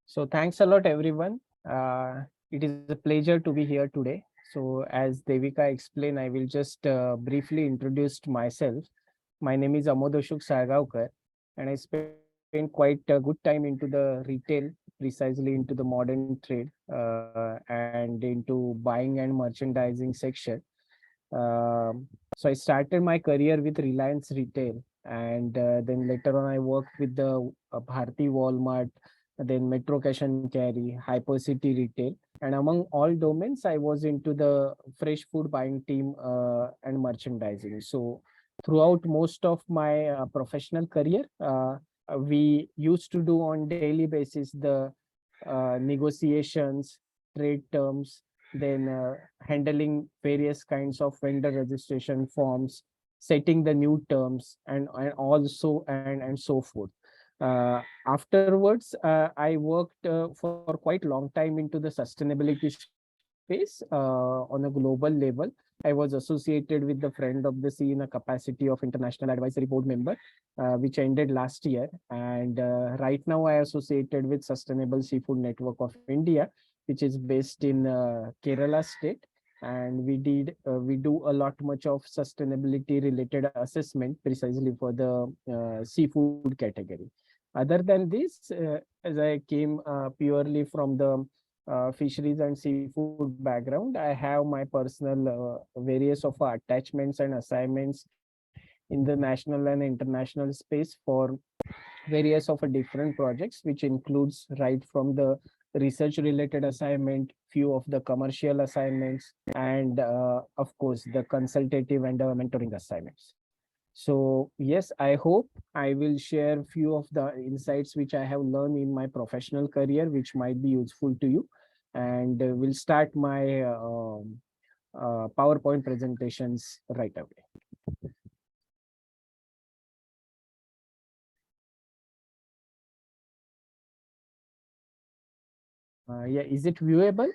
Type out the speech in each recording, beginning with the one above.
So thanks a lot, everyone. It is a pleasure to be here today. So as Devika explained, I will just briefly introduce myself. My name is Amod Salgaonkar, and I spent quite a good time into the retail, precisely into the modern trade, and into buying and merchandising section. So I started my career with Reliance Retail, and then later on I worked with the Bharti Walmart, then Metro Cash and Carry, Hypercity Retail, and among all domains, I was into the fresh food buying team and merchandising. So throughout most of my professional career, we used to do on daily basis the negotiations, trade terms, then handling various kinds of vendor registration forms, setting the new terms, and also and so forth. Afterwards, I worked for quite long time into the sustainability space on a global level. I was associated with the Friend of the Sea in a capacity of International Advisory Board member, which ended last year. And right now, I associated with Sustainable Seafood Network of India, which is based in Kerala state. And we do a lot much of sustainability related assessment precisely for the seafood category. Other than this, as I came purely from the fisheries and seafood background, I have my personal various of attachments and assignments in the national and international space for various of different projects, which includes right from the research related assignment, few of the commercial assignments, and of course the consultative and mentoring assignments. So yes, I hope I will share few of the insights which I have learned in my professional career, which might be useful to you. And we'll start my PowerPoint presentations right away. Yeah, is it viewable,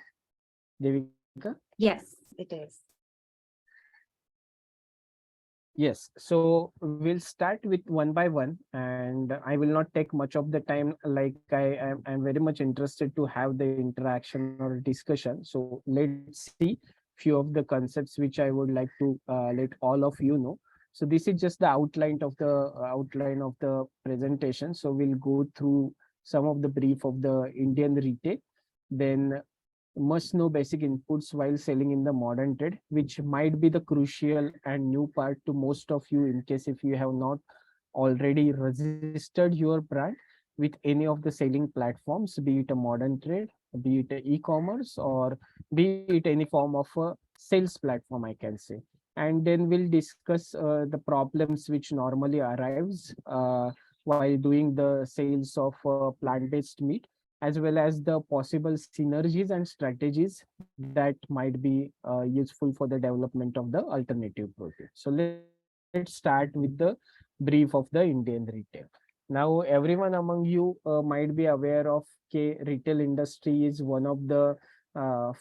Devika? Yes, it is. Yes, so we'll start with one by one, and I will not take much of the time. Like I'm very much interested to have the interaction or discussion. So let's see few of the concepts which I would like to let all of you know. So this is just the outline of the presentation. So we'll go through some of the brief of the Indian retail, then must know basic inputs while selling in the modern trade, which might be the crucial and new part to most of you in case if you have not already registered your brand with any of the selling platforms, be it a modern trade, be it a e-commerce, or be it any form of a sales platform, I can say. And then we'll discuss the problems which normally arrives while doing the sales of plant-based meat, as well as the possible synergies and strategies that might be useful for the development of the alternative protein. So let's start with the brief of the Indian retail. Now, everyone among you might be aware of retail industry is one of the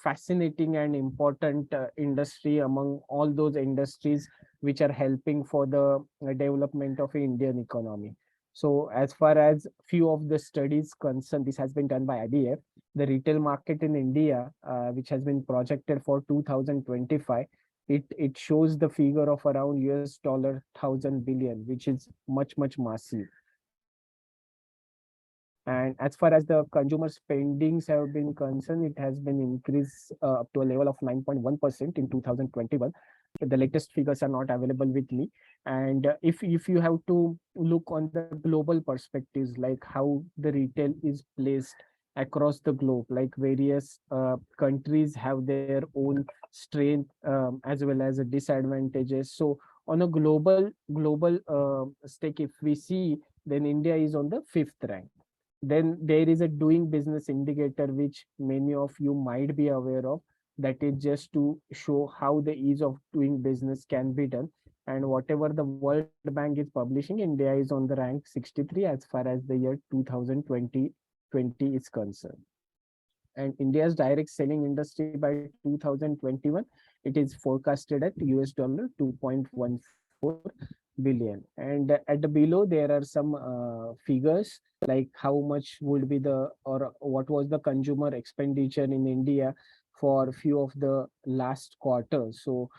fascinating and important industry among all those industries which are helping for the development of Indian economy. So as far as few of the studies concerned, this has been done by IBF. The retail market in India, which has been projected for 2025, it shows the figure of around US dollar 1,000 billion, which is much massive. And as far as the consumer spendings have been concerned, it has been increased up to a level of 9.1% in 2021. The latest figures are not available with me. And if you have to look on the global perspectives, like how the retail is placed across the globe, like various countries have their own strength as well as disadvantages. So on a global stake, if we see, then India is on the fifth rank. Then there is a doing business indicator, which many of you might be aware of, that is just to show how the ease of doing business can be done. And whatever the World Bank is publishing, India is on the rank 63 as far as the year 2020 is concerned. And India's direct selling industry by 2021, it is forecasted at US dollar 2.14 billion. And at the below there are some figures like how much would be the, or what was the consumer expenditure in India for few of the last quarters. So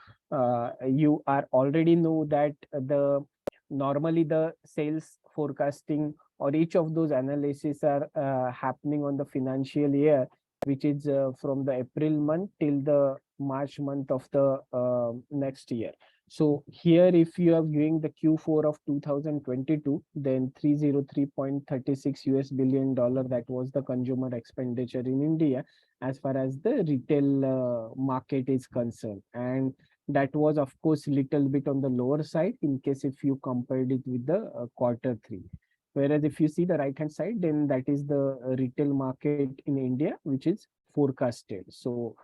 you are already know that the normally the sales forecasting or each of those analysis are happening on the financial year, which is from the April month till the March month of the next year. So here, if you are viewing the Q4 of 2022, then 303.36 US billion dollar, that was the consumer expenditure in India as far as the retail market is concerned. And that was, of course, little bit on the lower side in case if you compared it with the quarter three. Whereas if you see the right hand side, then that is the retail market in India, which is forecasted. So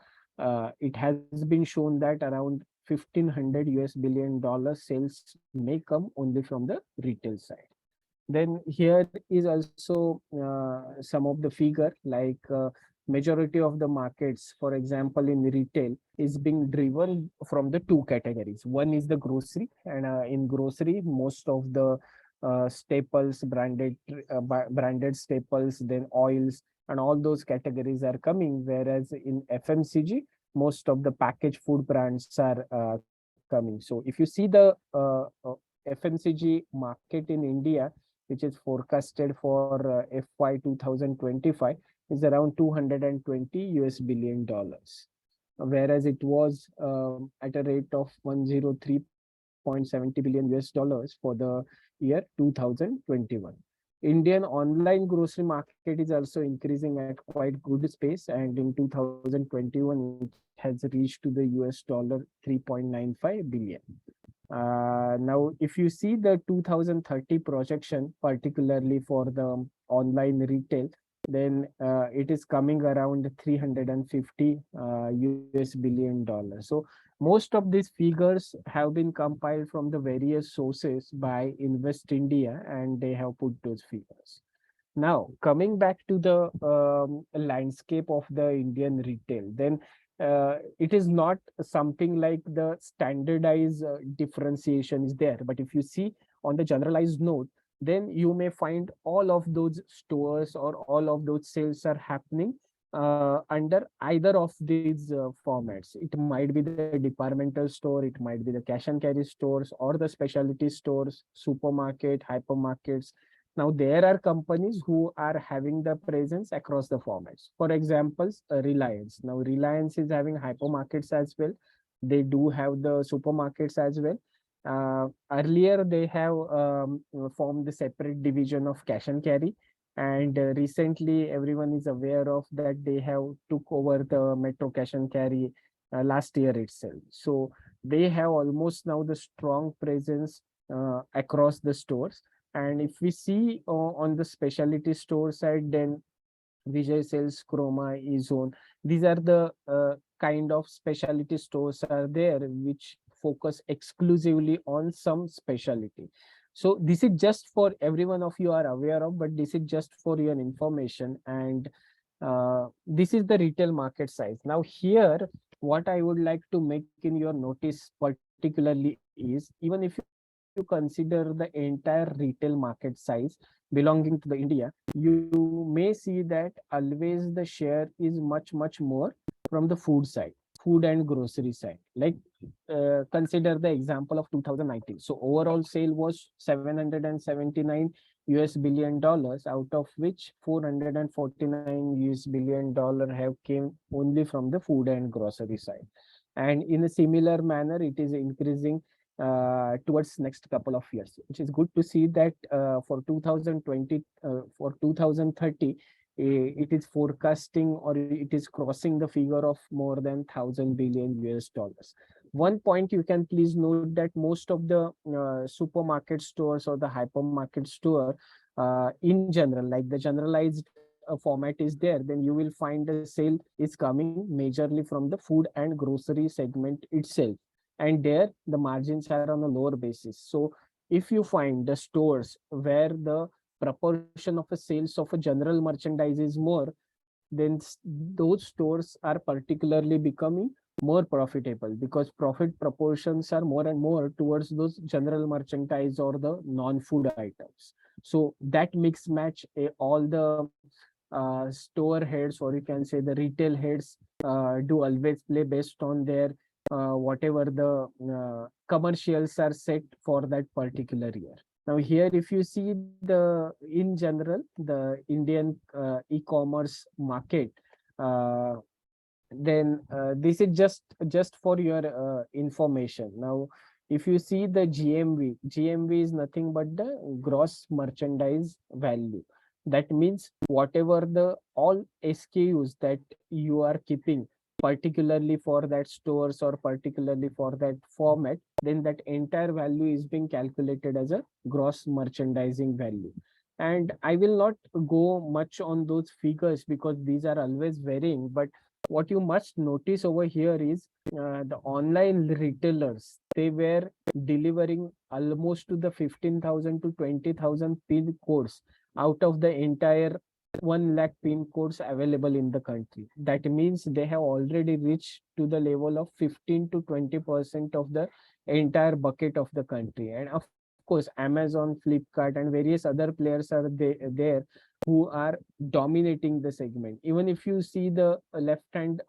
it has been shown that around 1500 US billion dollar sales may come only from the retail side. Then here is also some of the figure like majority of the markets, for example, in retail is being driven from the two categories. One is the grocery, and in grocery, most of the staples, branded staples, then oils, and all those categories are coming. Whereas in FMCG, most of the packaged food brands are coming. So if you see the FMCG market in India, which is forecasted for FY 2025, is around 220 US billion dollars, whereas it was at a rate of 103.70 billion US dollars for the year 2021. Indian online grocery market is also increasing at quite good space, and in 2021 it has reached to the US dollar 3.95 billion. Now, if you see the 2030 projection, particularly for the online retail, then it is coming around 350 US billion dollars. So most of these figures have been compiled from the various sources by Invest India, and they have put those figures. Now, coming back to the landscape of the Indian retail, then it is not something like the standardized differentiation is there. But if you see on the generalized note, then you may find all of those stores or all of those sales are happening under either of these formats. It might be the departmental store, it might be the cash and carry stores, or the specialty stores, supermarket, hypermarkets. Now, there are companies who are having the presence across the formats. For example, Reliance. Now, Reliance is having hypermarkets as well. They do have the supermarkets as well. Earlier, they have formed the separate division of cash and carry. And recently, everyone is aware of that they have took over the Metro Cash and Carry last year itself. So they have almost now the strong presence across the stores. And if we see on the specialty store side, then Vijay Sales, Chroma, Ezone, these are the kind of specialty stores are there which focus exclusively on some specialty. So this is just for every one of you are aware of, but this is just for your information. And this is the retail market size. Now here, what I would like to make in your notice particularly is, even if you consider the entire retail market size belonging to the India, you may see that always the share is much more from the food side, food and grocery side. Like consider the example of 2019. So overall sale was 779 US billion dollars, out of which 449 US billion dollar have came only from the food and grocery side. And in a similar manner, it is increasing towards next couple of years, which is good to see that for 2020, for 2030, it is forecasting or it is crossing the figure of more than 1,000 billion US dollars. One point you can please note that most of the supermarket stores or the hypermarket store in general, like the generalized format is there, then you will find the sale is coming majorly from the food and grocery segment itself, and there the margins are on a lower basis. So if you find the stores where the proportion of a sales of a general merchandise is more, then those stores are particularly becoming more profitable, because profit proportions are more and more towards those general merchandise or the non-food items. So that mix match, all the store heads, or you can say the retail heads, do always play based on their whatever the commercials are set for that particular year. Now here, if you see the in general, the Indian e-commerce market, uh, then this is just for your information. Now if you see the GMV is nothing but the gross merchandise value. That means whatever the all SKUs that you are keeping, particularly for that stores or particularly for that format, then that entire value is being calculated as a gross merchandising value. And I will not go much on those figures because these are always varying, but what you must notice over here is the online retailers, they were delivering almost to the 15,000 to 20,000 pin codes out of the entire 1 lakh pin codes available in the country. That means they have already reached to the level of 15 to 20% of the entire bucket of the country. And of course, Amazon, Flipkart, and various other players are there who are dominating the segment. Even if you see the left hand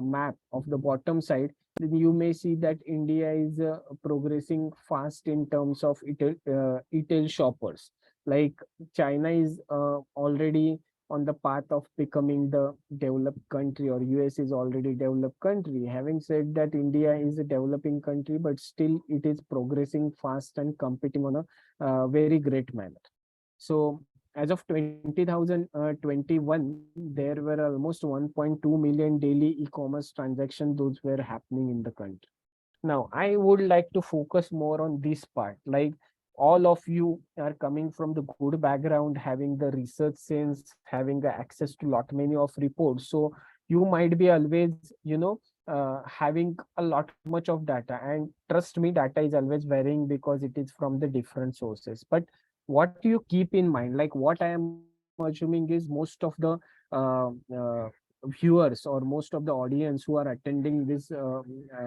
map of the bottom side, then you may see that India is progressing fast in terms of retail shoppers. Like China is already on the path of becoming the developed country, or US is already developed country. Having said that, India is a developing country, but still it is progressing fast and competing on a very great manner. So as of 2021, there were almost 1.2 million daily e-commerce transactions those were happening in the country. Now, I would like to focus more on this part. Like, all of you are coming from the good background, having the research sense, having the access to lot many of reports. So you might be always, having a lot much of data. And trust me, data is always varying because it is from the different sources. But what you keep in mind, like what I am assuming is most of the uh, uh, viewers or most of the audience who are attending this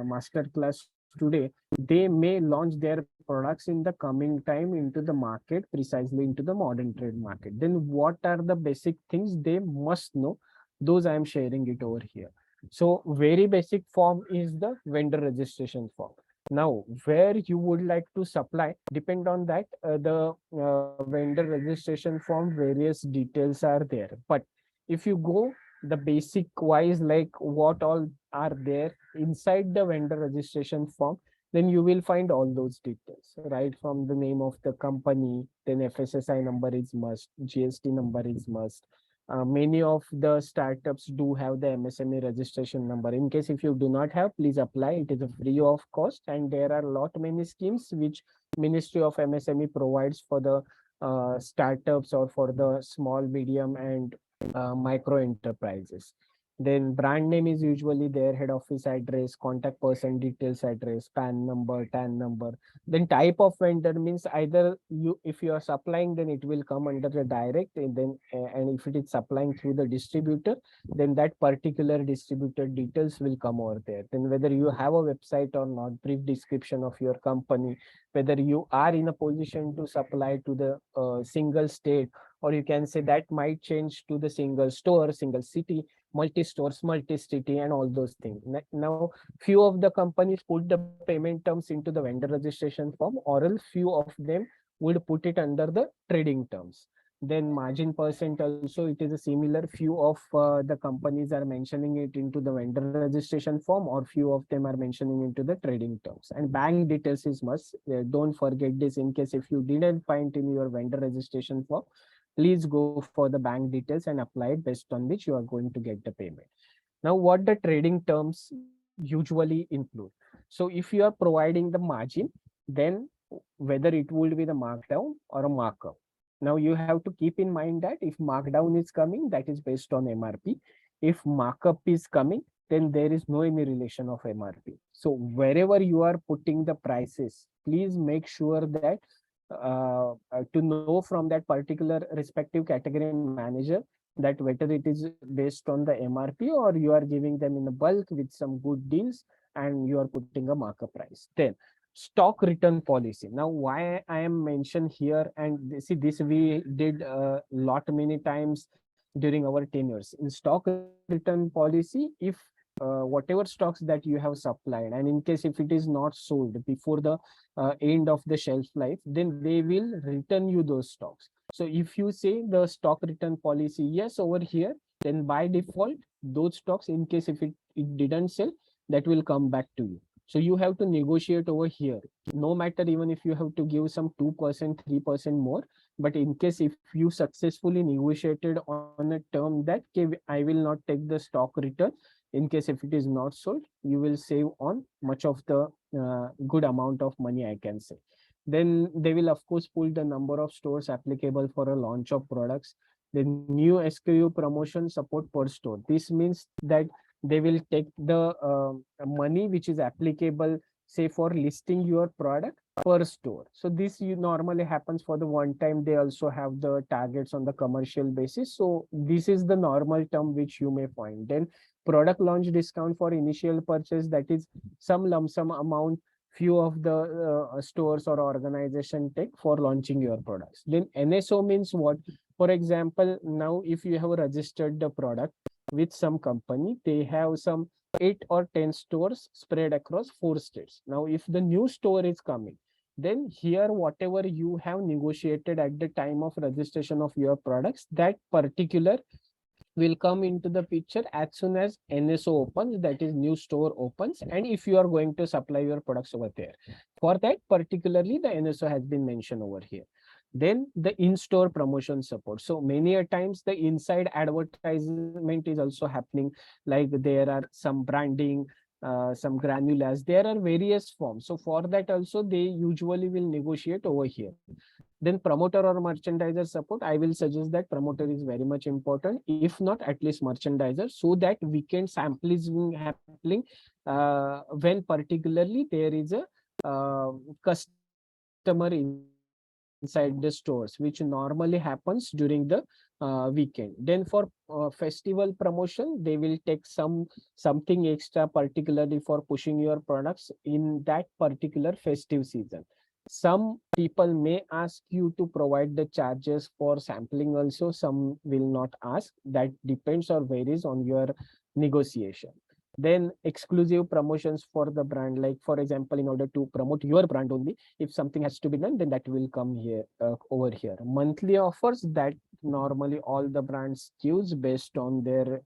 master class today, they may launch their products in the coming time into the market, precisely into the modern trade market. Then what are the basic things they must know? Those I am sharing it over here. So very basic form is the vendor registration form. Now where you would like to supply, depend on that, the vendor registration form, various details are there. But if you go the basic wise, like what all are there inside the vendor registration form, then you will find all those details, right? From the name of the company, then FSSI number is must, GST number is must. Many of the startups do have the MSME registration number. In case if you do not have, please apply. It is a free of cost, and there are a lot many schemes which Ministry of MSME provides for the startups or for the small, medium, and micro enterprises. Then brand name is usually their head office address, contact person details address, PAN number, TAN number. Then type of vendor means either you, if you are supplying, then it will come under the direct, and then and if it is supplying through the distributor, then that particular distributor details will come over there. Then whether you have a website or not, brief description of your company, whether you are in a position to supply to the single state, or you can say that might change to the single store, single city, multi stores, multi city, and all those things. Now few of the companies put the payment terms into the vendor registration form, or else few of them would put it under the trading terms. Then margin percent also, it is a similar. Few of the companies are mentioning it into the vendor registration form, or few of them are mentioning into the trading terms. And bank details is must. Don't forget this. In case if you didn't find in your vendor registration form, please go for the bank details and apply it, based on which you are going to get the payment. Now, what the trading terms usually include? So if you are providing the margin, then whether it would be the markdown or a markup. Now you have to keep in mind that if markdown is coming, that is based on MRP. If markup is coming, then there is no any relation of MRP. So wherever you are putting the prices, please make sure that to know from that particular respective category manager that whether it is based on the MRP or you are giving them in a bulk with some good deals and you are putting a markup price. Then stock return policy. Now why I am mentioned here, and see this we did a lot many times during our tenures in stock return policy. If whatever stocks that you have supplied, and in case if it is not sold before the end of the shelf life, then they will return you those stocks. So if you say the stock return policy yes over here, then by default those stocks, in case if it didn't sell, that will come back to you. So you have to negotiate over here, no matter even if you have to give some 2%, 3% more. But in case if you successfully negotiated on a term that, okay, I will not take the stock return, in case if it is not sold, you will save on much of the good amount of money, I can say. Then they will of course pull the number of stores applicable for a launch of products. The new SKU promotion support per store. This means that they will take the money which is applicable, say for listing your product per store. So this you normally happens for the one time. They also have the targets on the commercial basis. So this is the normal term which you may find. Then product launch discount for initial purchase, that is some lump sum amount few of the stores or organization take for launching your products. Then NSO means what? For example, now if you have registered the product with some company, they have some 8 or 10 stores spread across 4 states. Now if the new store is coming, then here whatever you have negotiated at the time of registration of your products, that particular will come into the picture as soon as NSO opens, that is new store opens, and if you are going to supply your products over there. For that particularly the NSO has been mentioned over here. Then the in-store promotion support. So many a times the inside advertisement is also happening, like there are some branding, some granulas, there are various forms. So for that also they usually will negotiate over here. Then promoter or merchandiser support, I will suggest that promoter is very much important, if not at least merchandiser, so that weekend sampling happening when particularly there is a customer inside the stores, which normally happens during the weekend. Then for festival promotion, they will take something extra particularly for pushing your products in that particular festive season. Some people may ask you to provide the charges for sampling also, some will not ask. That depends or varies on your negotiation. Then exclusive promotions for the brand, like for example, in order to promote your brand only, if something has to be done, then that will come here over here. Monthly offers that normally all the brands choose based on their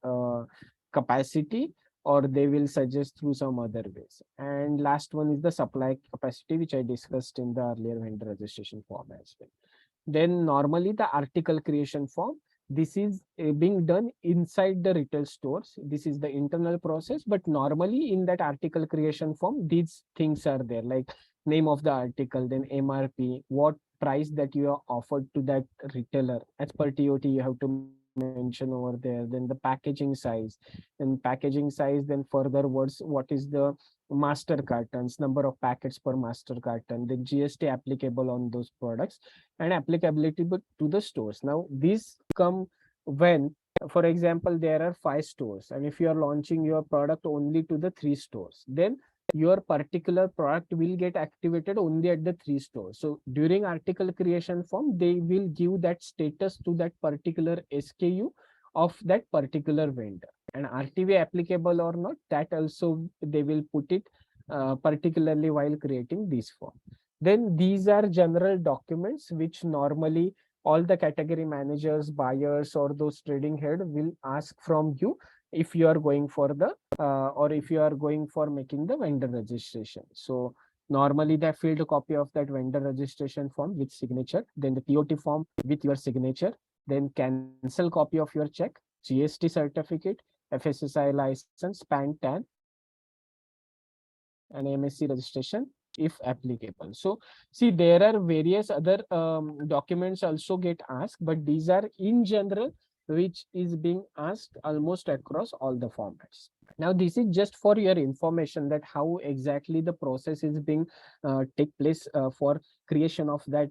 capacity, or they will suggest through some other ways. And last one is the supply capacity, which I discussed in the earlier vendor registration form as well. Then normally the article creation form, this is being done inside the retail stores. This is the internal process, but normally in that article creation form, these things are there, like name of the article, then MRP, what price that you are offered to that retailer. As per TOT, you have to mention over there. Then the packaging size, and packaging size, then further words, what is the master cartons, number of packets per master carton, the GST applicable on those products, and applicability to the stores. Now these come when, for example, there are 5 stores, and if you are launching your product only to the 3 stores, then your particular product will get activated only at the 3 stores. So during article creation form, they will give that status to that particular SKU of that particular vendor, and RTV applicable or not, that also they will put it particularly while creating this form. Then these are general documents which normally all the category managers, buyers, or those trading head will ask from you if you are going for the or if you are going for making the vendor registration. So normally the field copy of that vendor registration form with signature, then the TOT form with your signature, then cancel copy of your check, GST certificate, FSSI license, PAN, TAN, and MSC registration if applicable. So see, there are various other documents also get asked, but these are in general which is being asked almost across all the formats. Now this is just for your information that how exactly the process is being take place for creation of that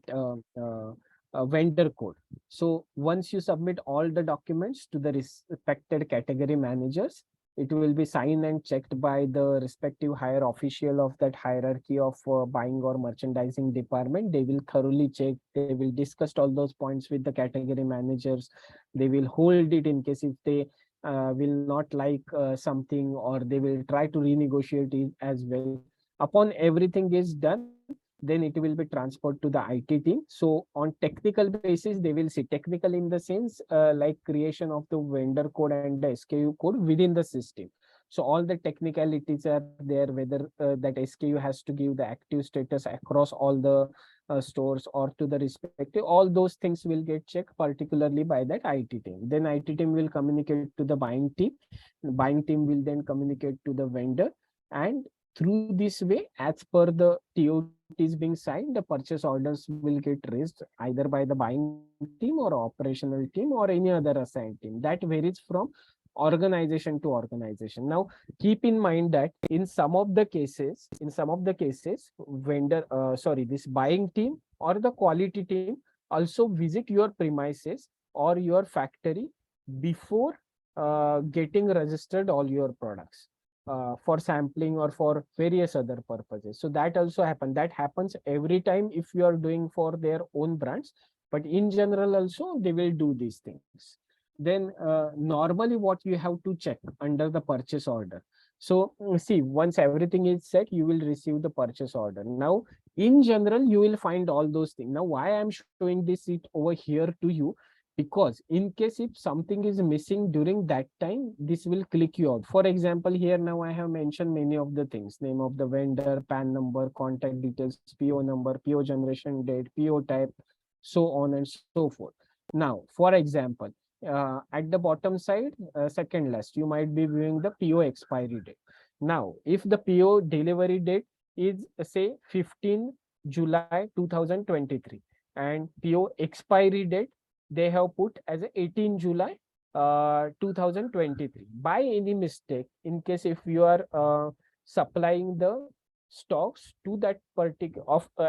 vendor code. So once you submit all the documents to the respected category managers, it will be signed and checked by the respective higher official of that hierarchy of buying or merchandising department. They will thoroughly check, they will discuss all those points with the category managers. They will hold it in case if they will not like something, or they will try to renegotiate it as well. Upon everything is done, then it will be transferred to the IT team. So on technical basis, they will see technical in the sense like creation of the vendor code and the SKU code within the system. So all the technicalities are there, whether that SKU has to give the active status across all the stores or to the respective, all those things will get checked particularly by that IT team. Then IT team will communicate to the buying team. The buying team will then communicate to the vendor, and through this way, as per the TOTs being signed, the purchase orders will get raised either by the buying team or operational team or any other assigned team. That varies from organization to organization. Now, keep in mind that in some of the cases, this buying team or the quality team also visit your premises or your factory before getting registered all your products for sampling or for various other purposes. So that also happens. That happens every time if you are doing for their own brands, but in general also they will do these things. Then normally what you have to check under the purchase order. So see, once everything is set, you will receive the purchase order. Now, in general, you will find all those things. Now, why I'm showing this it over here to you, because in case if something is missing during that time, this will click you out. For example, here now I have mentioned many of the things: name of the vendor, PAN number, contact details, PO number, PO generation date, PO type, so on and so forth. Now, for example, at the bottom side, second last, you might be viewing the PO expiry date. Now, if the PO delivery date is say 15 July 2023 and PO expiry date they have put as a 18 July 2023. By any mistake, in case if you are supplying the stocks to that particular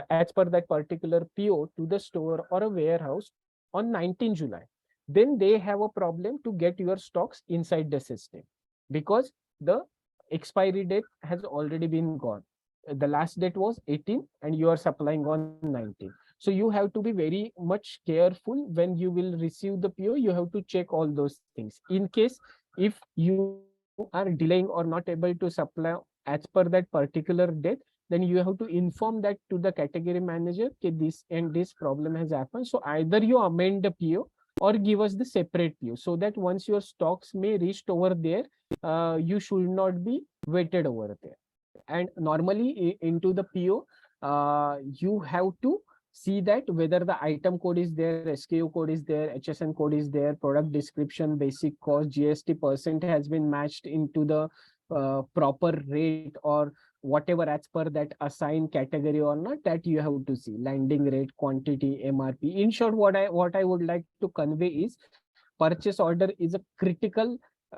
as per that particular PO to the store or a warehouse on 19 July, then they have a problem to get your stocks inside the system, because the expiry date has already been gone. The last date was 18 and you are supplying on 19. So you have to be very much careful when you will receive the PO. You have to check all those things. In case if you are delaying or not able to supply as per that particular date, then you have to inform that to the category manager that this and this problem has happened. So either you amend the PO or give us the separate PO, so that once your stocks may reach over there, you should not be waited over there. And normally into the PO, you have to see that whether the item code is there, SKU code is there, HSN code is there, product description, basic cost, GST percent has been matched into the proper rate or whatever as per that assigned category or not, that you have to see. Landing rate, quantity, MRP. In short, what I would like to convey is purchase order is a critical,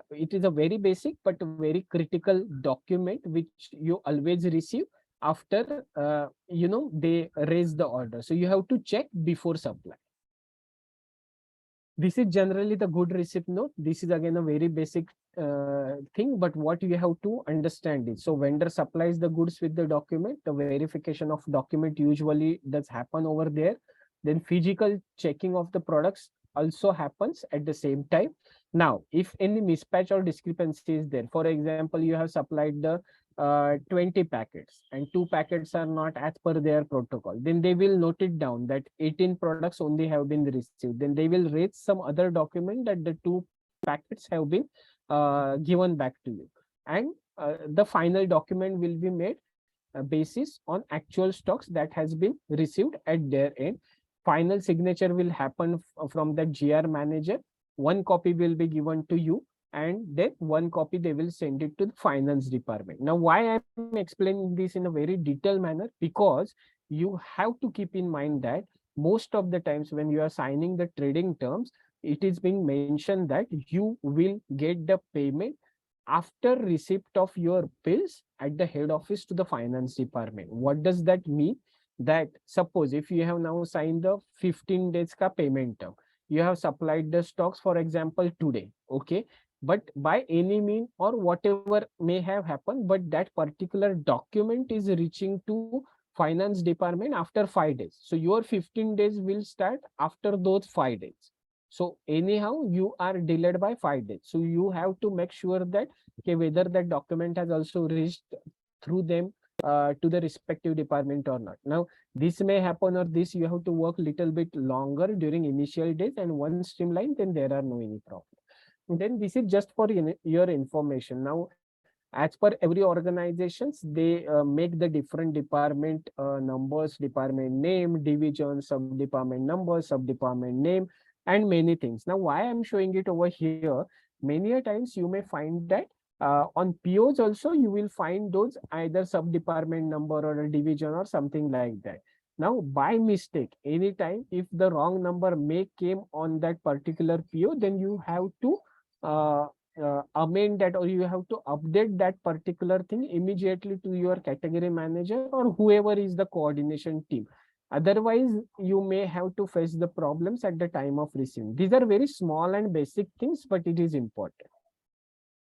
it is a very basic but very critical document which you always receive after they raise the order. So you have to check before supply. This is generally the good receipt note. This is again a very basic thing, but what you have to understand is, so vendor supplies the goods with the document. The verification of document usually does happen over there. Then physical checking of the products also happens at the same time. Now, if any mismatch or discrepancy is there, for example, you have supplied the 20 packets and 2 packets are not as per their protocol, then they will note it down that 18 products only have been received. Then they will raise some other document that the 2 packets have been given back to you. And the final document will be made basis on actual stocks that has been received at their end. Final signature will happen from the GR manager. One copy will be given to you, and then one copy they will send it to the finance department. Now, why I'm explaining this in a very detailed manner? Because you have to keep in mind that most of the times when you are signing the trading terms, it is being mentioned that you will get the payment after receipt of your bills at the head office to the finance department. What does that mean? that suppose if you have now signed the 15 days ka payment term, you have supplied the stocks for example today, okay, but by any mean or whatever may have happened, but that particular document is reaching to finance department after 5 days, so your 15 days will start after those 5 days. So anyhow you are delayed by 5 days, so you have to make sure that okay, whether that document has also reached through them to the respective department or not. Now this may happen, or this you have to work little bit longer during initial days, and once streamlined then there are no any problem. Then this is just for your information. Now as per every organizations, they make the different department numbers, department name, division, sub department number, sub department name, and many things. Now why I'm showing it over here, many a times you may find that on POs also you will find those either sub department number or a division or something like that. Now by mistake, anytime if the wrong number may came on that particular PO, then you have to uh, amend that, or you have to update that particular thing immediately to your category manager or whoever is the coordination team. Otherwise you may have to face the problems at the time of receiving. These are very small and basic things, but it is important.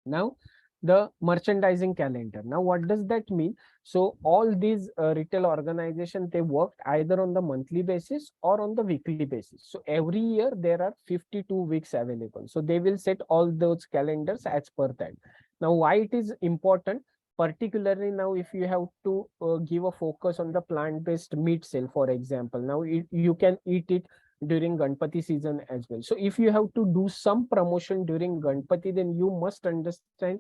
Now the merchandising calendar, now what does that mean? So all these retail organizations, they work either on the monthly basis or on the weekly basis. So every year there are 52 weeks available, so they will set all those calendars as per that. Now why it is important, particularly now if you have to give a focus on the plant-based meat sale, for example, now you can eat it during Ganpati season as well. So if you have to do some promotion during Ganpati, then you must understand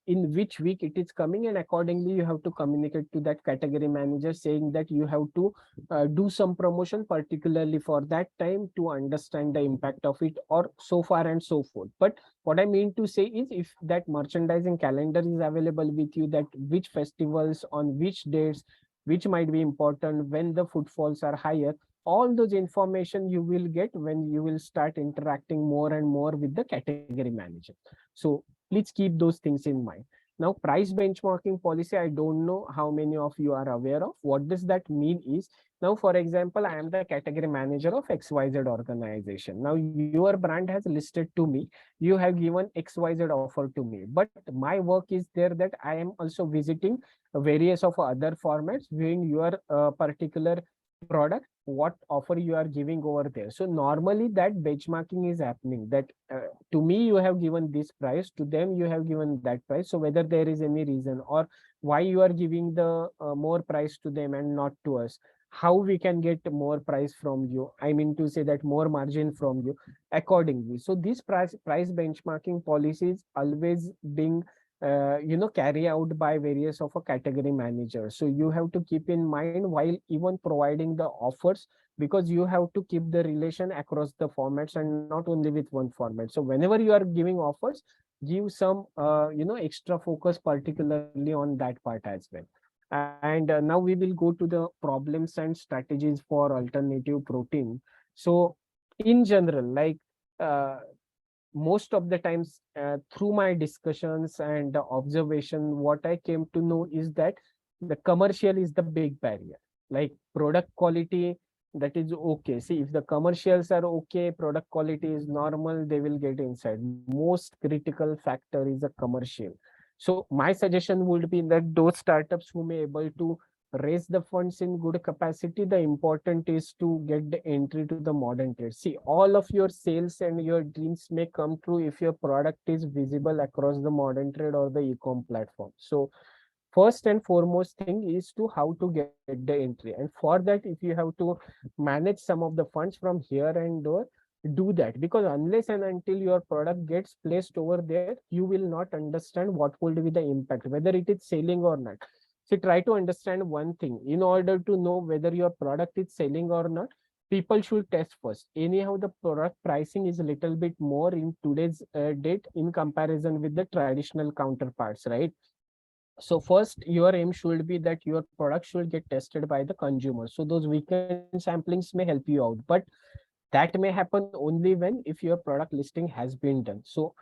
in which week it is coming, and accordingly you have to communicate to that category manager saying that you have to do some promotion particularly for that time to understand the impact of it, or so far and so forth. But what I mean to say is, if that merchandising calendar is available with you, that which festivals on which dates, which might be important, when the footfalls are higher, all those information you will get when you will start interacting more and more with the category manager. So please keep those things in mind. Now price benchmarking policy, I don't know how many of you are aware of. What does that mean is, now for example, I am the category manager of XYZ organization. Now your brand has listed to me, you have given XYZ offer to me, but my work is there that I am also visiting various of other formats viewing your particular product, what offer you are giving over there. So normally that benchmarking is happening, that to me you have given this price, to them you have given that price, so whether there is any reason, or why you are giving the more price to them and not to us, how we can get more price from you, I mean to say that more margin from you accordingly. So this price benchmarking policies always being carry out by various of a category manager. So you have to keep in mind while even providing the offers, because you have to keep the relation across the formats and not only with one format. So whenever you are giving offers, give some extra focus particularly on that part as well. And now we will go to the problems and strategies for alternative protein. So in general, like uh, most of the times through my discussions and observation, what I came to know is that the commercial is the big barrier. Like product quality, that is okay. See, if the commercials are okay, product quality is normal, they will get inside. Most critical factor is the commercial. So my suggestion would be that those startups who may able to raise the funds in good capacity, the important is to get the entry to the modern trade. See, all of your sales and your dreams may come true if your product is visible across the modern trade or the e-com platform. So first and foremost thing is to how to get the entry, and for that if you have to manage some of the funds from here and there, do that, because unless and until your product gets placed over there, you will not understand what would be the impact, whether it is selling or not. So try to understand one thing, in order to know whether your product is selling or not, people should test first. Anyhow, the product pricing is a little bit more in today's date in comparison with the traditional counterparts, right? So first your aim should be that your product should get tested by the consumer, so those weekend samplings may help you out, but that may happen only when if your product listing has been done. So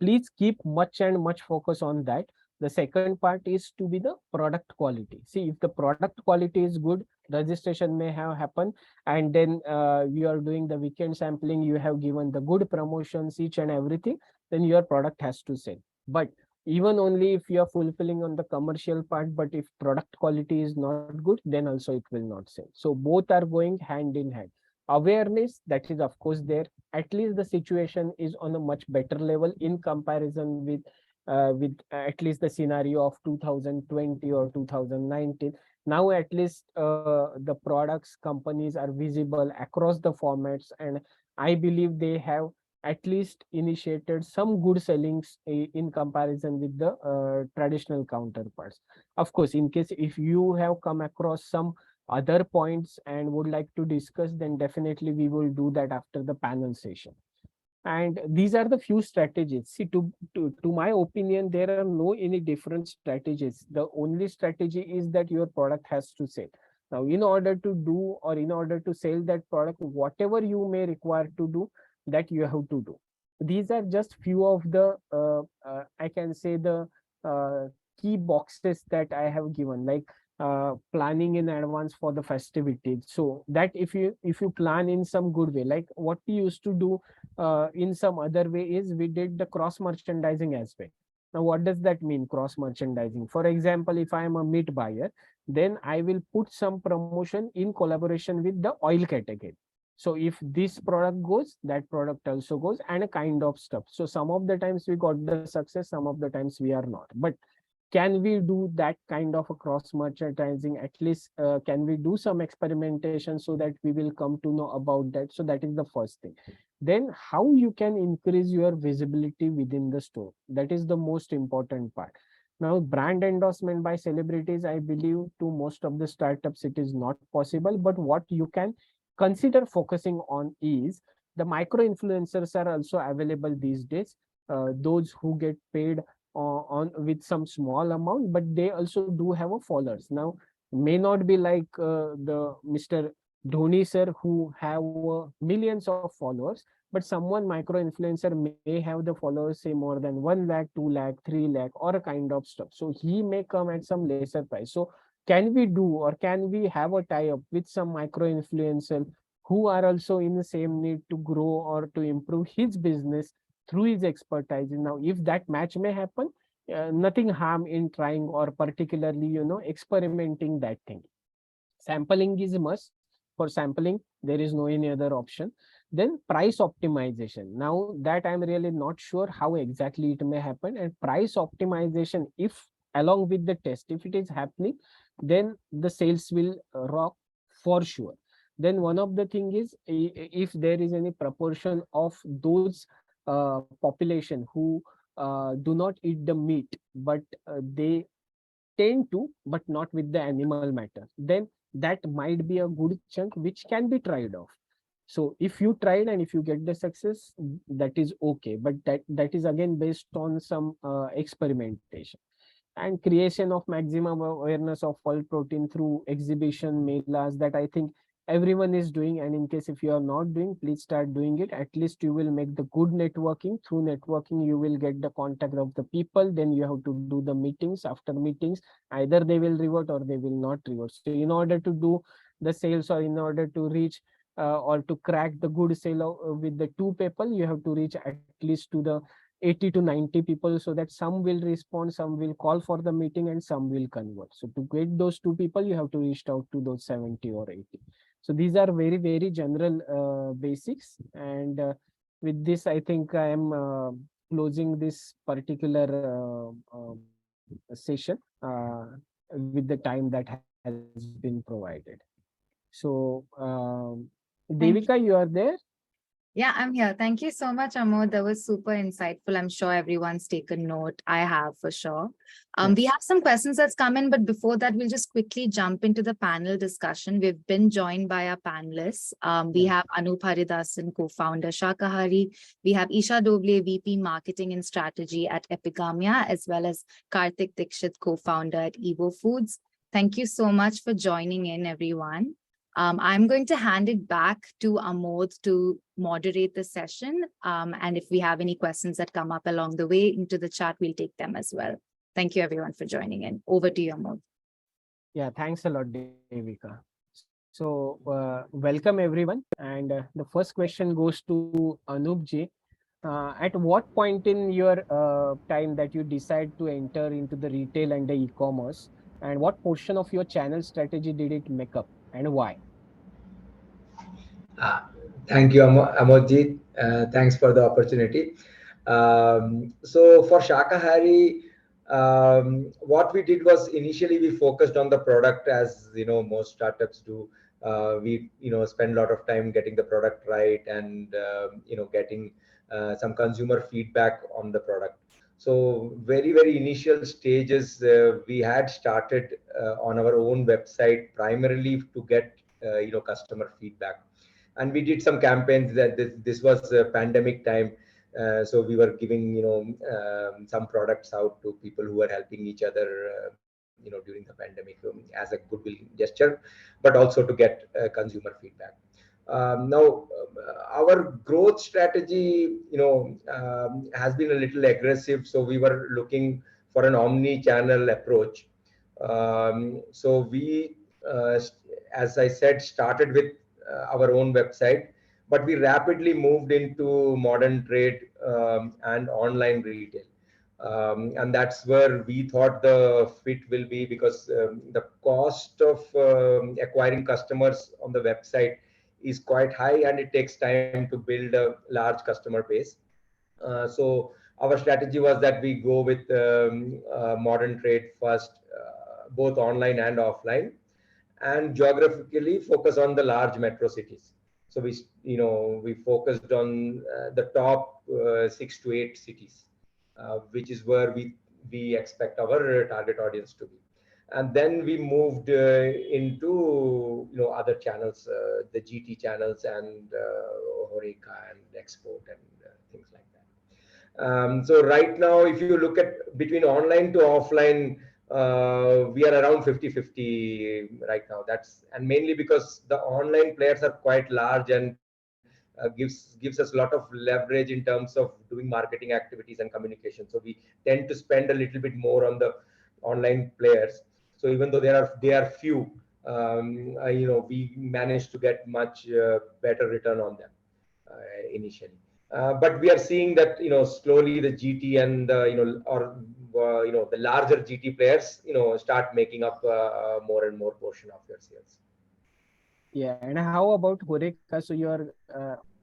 please keep much and much focus on that. The second part is to be the product quality. See, if the product quality is good, registration may have happened, and then you are doing the weekend sampling, you have given the good promotions, each and everything, then your product has to sell. But even only if you are fulfilling on the commercial part, but if product quality is not good, then also it will not sell. So both are going hand in hand. Awareness, that is of course there. At least the situation is on a much better level in comparison with at least the scenario of 2020 or 2019. Now at least the products companies are visible across the formats, and I believe they have at least initiated some good sellings in comparison with the traditional counterparts. Of course, in case if you have come across some other points and would like to discuss, then definitely we will do that after the panel session. And these are the few strategies. See, to my opinion, there are no any different strategies. The only strategy is that your product has to sell. Now, in order to do or in order to sell that product, whatever you may require to do, that you have to do. These are just few of the I can say the uh, key boxes that I have given, like planning in advance for the festivities, so that if you plan in some good way, like what we used to do in some other way is we did the cross merchandising as well. Now, what does that mean, cross merchandising? For example, if I am a meat buyer, then I will put some promotion in collaboration with the oil category. So if this product goes, that product also goes, and a kind of stuff. So some of the times we got the success, some of the times we are not. But can we do that kind of a cross merchandising? At least can we do some experimentation so that we will come to know about that? So that is the first thing. Then how you can increase your visibility within the store, that is the most important part. Now, brand endorsement by celebrities, I believe to most of the startups it is not possible, but what you can consider focusing on is the micro influencers are also available these days. Those who get paid on with some small amount, but they also do have a followers. Now, may not be like the Mr. Dhoni sir who have millions of followers, but someone micro influencer may have the followers say more than 1 lakh, 2 lakh, 3 lakh, or a kind of stuff. So he may come at some lesser price. So can we do, or can we have a tie up with some micro influencer who are also in the same need to grow or to improve his business through his expertise? Now, if that match may happen, nothing harm in trying or particularly, experimenting that thing. Sampling is a must. For sampling, there is no any other option. Then price optimization. Now that I'm really not sure how exactly it may happen. And price optimization, if along with the test, if it is happening, then the sales will rock for sure. Then one of the thing is, if there is any proportion of those population who do not eat the meat, but they tend to, but not with the animal matter, then that might be a good chunk which can be tried off. So if you tried and if you get the success, that is okay, but that is again based on some experimentation. And creation of maximum awareness of all protein through exhibition melas, that I think everyone is doing. And in case if you are not doing, please start doing it. At least you will make the good networking. Through networking you will get the contact of the people, then you have to do the meetings. After meetings, either they will revert or they will not revert. So in order to do the sales, or in order to reach or to crack the good sale with the two people, you have to reach at least to the 80 to 90 people, so that some will respond, some will call for the meeting, and some will convert. So to get those two people, you have to reach out to those 70 or 80. So these are very, very general basics. And with this, I think I am closing this particular session with the time that has been provided. So, Devika, Thank you are there? Yeah, I'm here. Thank you so much, Amod. That was super insightful. I'm sure everyone's taken note. I have for sure. We Yes. have some questions that's come in, but before that, we'll just quickly jump into the panel discussion. We've been joined by our panelists. We Yeah. have Anup Haridasan, co-founder Shakahari. We have Isha Dhoble, VP Marketing and Strategy at Epigamia, as well as Karthik Dikshit, co-founder at Foods. Thank you so much for joining in, everyone. I'm going to hand it back to Amod to moderate the session. And if we have any questions that come up along the way into the chat, we'll take them as well. Thank you everyone for joining in. Over to you, Amod. Yeah, thanks a lot, Devika. So, welcome everyone. And the first question goes to Anup ji. At what point in your time that you decide to enter into the retail and the e-commerce, and what portion of your channel strategy did it make up, and why? Ah, Thank you, Amodji. Thanks for the opportunity. So for Shakahari, what we did was initially we focused on the product, as most startups do. We spend a lot of time getting the product right, and getting some consumer feedback on the product. So very initial stages, we had started on our own website primarily to get customer feedback, and we did some campaigns. That this was a pandemic time, so we were giving some products out to people who were helping each other during the pandemic, as a goodwill gesture, but also to get consumer feedback. Now our growth strategy has been a little aggressive, so we were looking for an omni channel approach. So we as I said, started with our own website, but we rapidly moved into modern trade and online retail. And that's where we thought the fit will be, because the cost of acquiring customers on the website is quite high, and it takes time to build a large customer base. So our strategy was that we go with modern trade first, both online and offline, and geographically focus on the large metro cities. So we focused on the top 6 to 8 cities, which is where we expect our target audience to be. And then we moved into other channels, the GT channels, and Horeca and export, and things like that. So right now, if you look at between online to offline, we are around 50-50 right now. That's, and mainly because the online players are quite large, and gives us a lot of leverage in terms of doing marketing activities and communication. So we tend to spend a little bit more on the online players. So even though they are few, we managed to get much better return on them initially. But we are seeing that slowly the GT and the larger GT players start making up more and more portion of your sales. Yeah, and how about Horeca? So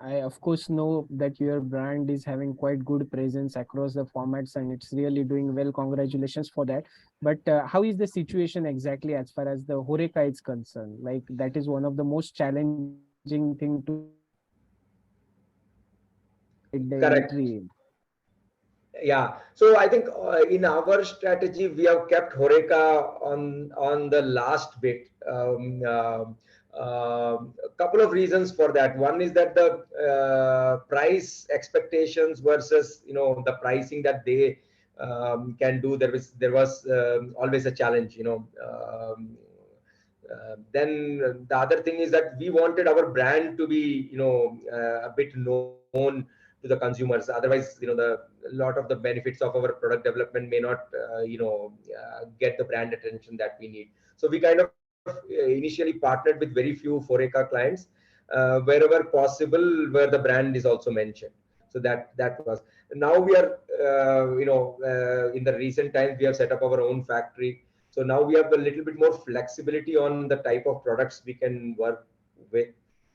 I of course know that your brand is having quite good presence across the formats, and it's really doing well. Congratulations for that. But how is the situation exactly as far as the Horeca is concerned? Like, that is one of the most challenging thing to get the Correct. entry in. Yeah. So I think in our strategy, we have kept Horeca on the last bit. A couple of reasons for that. One is that the price expectations versus the pricing that they can do. There was always a challenge. Then the other thing is that we wanted our brand to be a bit known to the consumers. Otherwise, the lot of the benefits of our product development may not get the brand attention that we need. So we kind of initially partnered with very few Foreca clients, wherever possible, where the brand is also mentioned. So that was. Now we are in the recent times, we have set up our own factory. So now we have a little bit more flexibility on the type of products we can work with.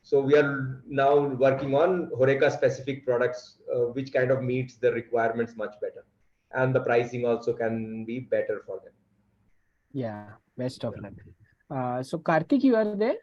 So we are now working on Horeca specific products, which kind of meets the requirements much better, and the pricing also can be better for them. Yeah, best of luck. So Karthik, you are there?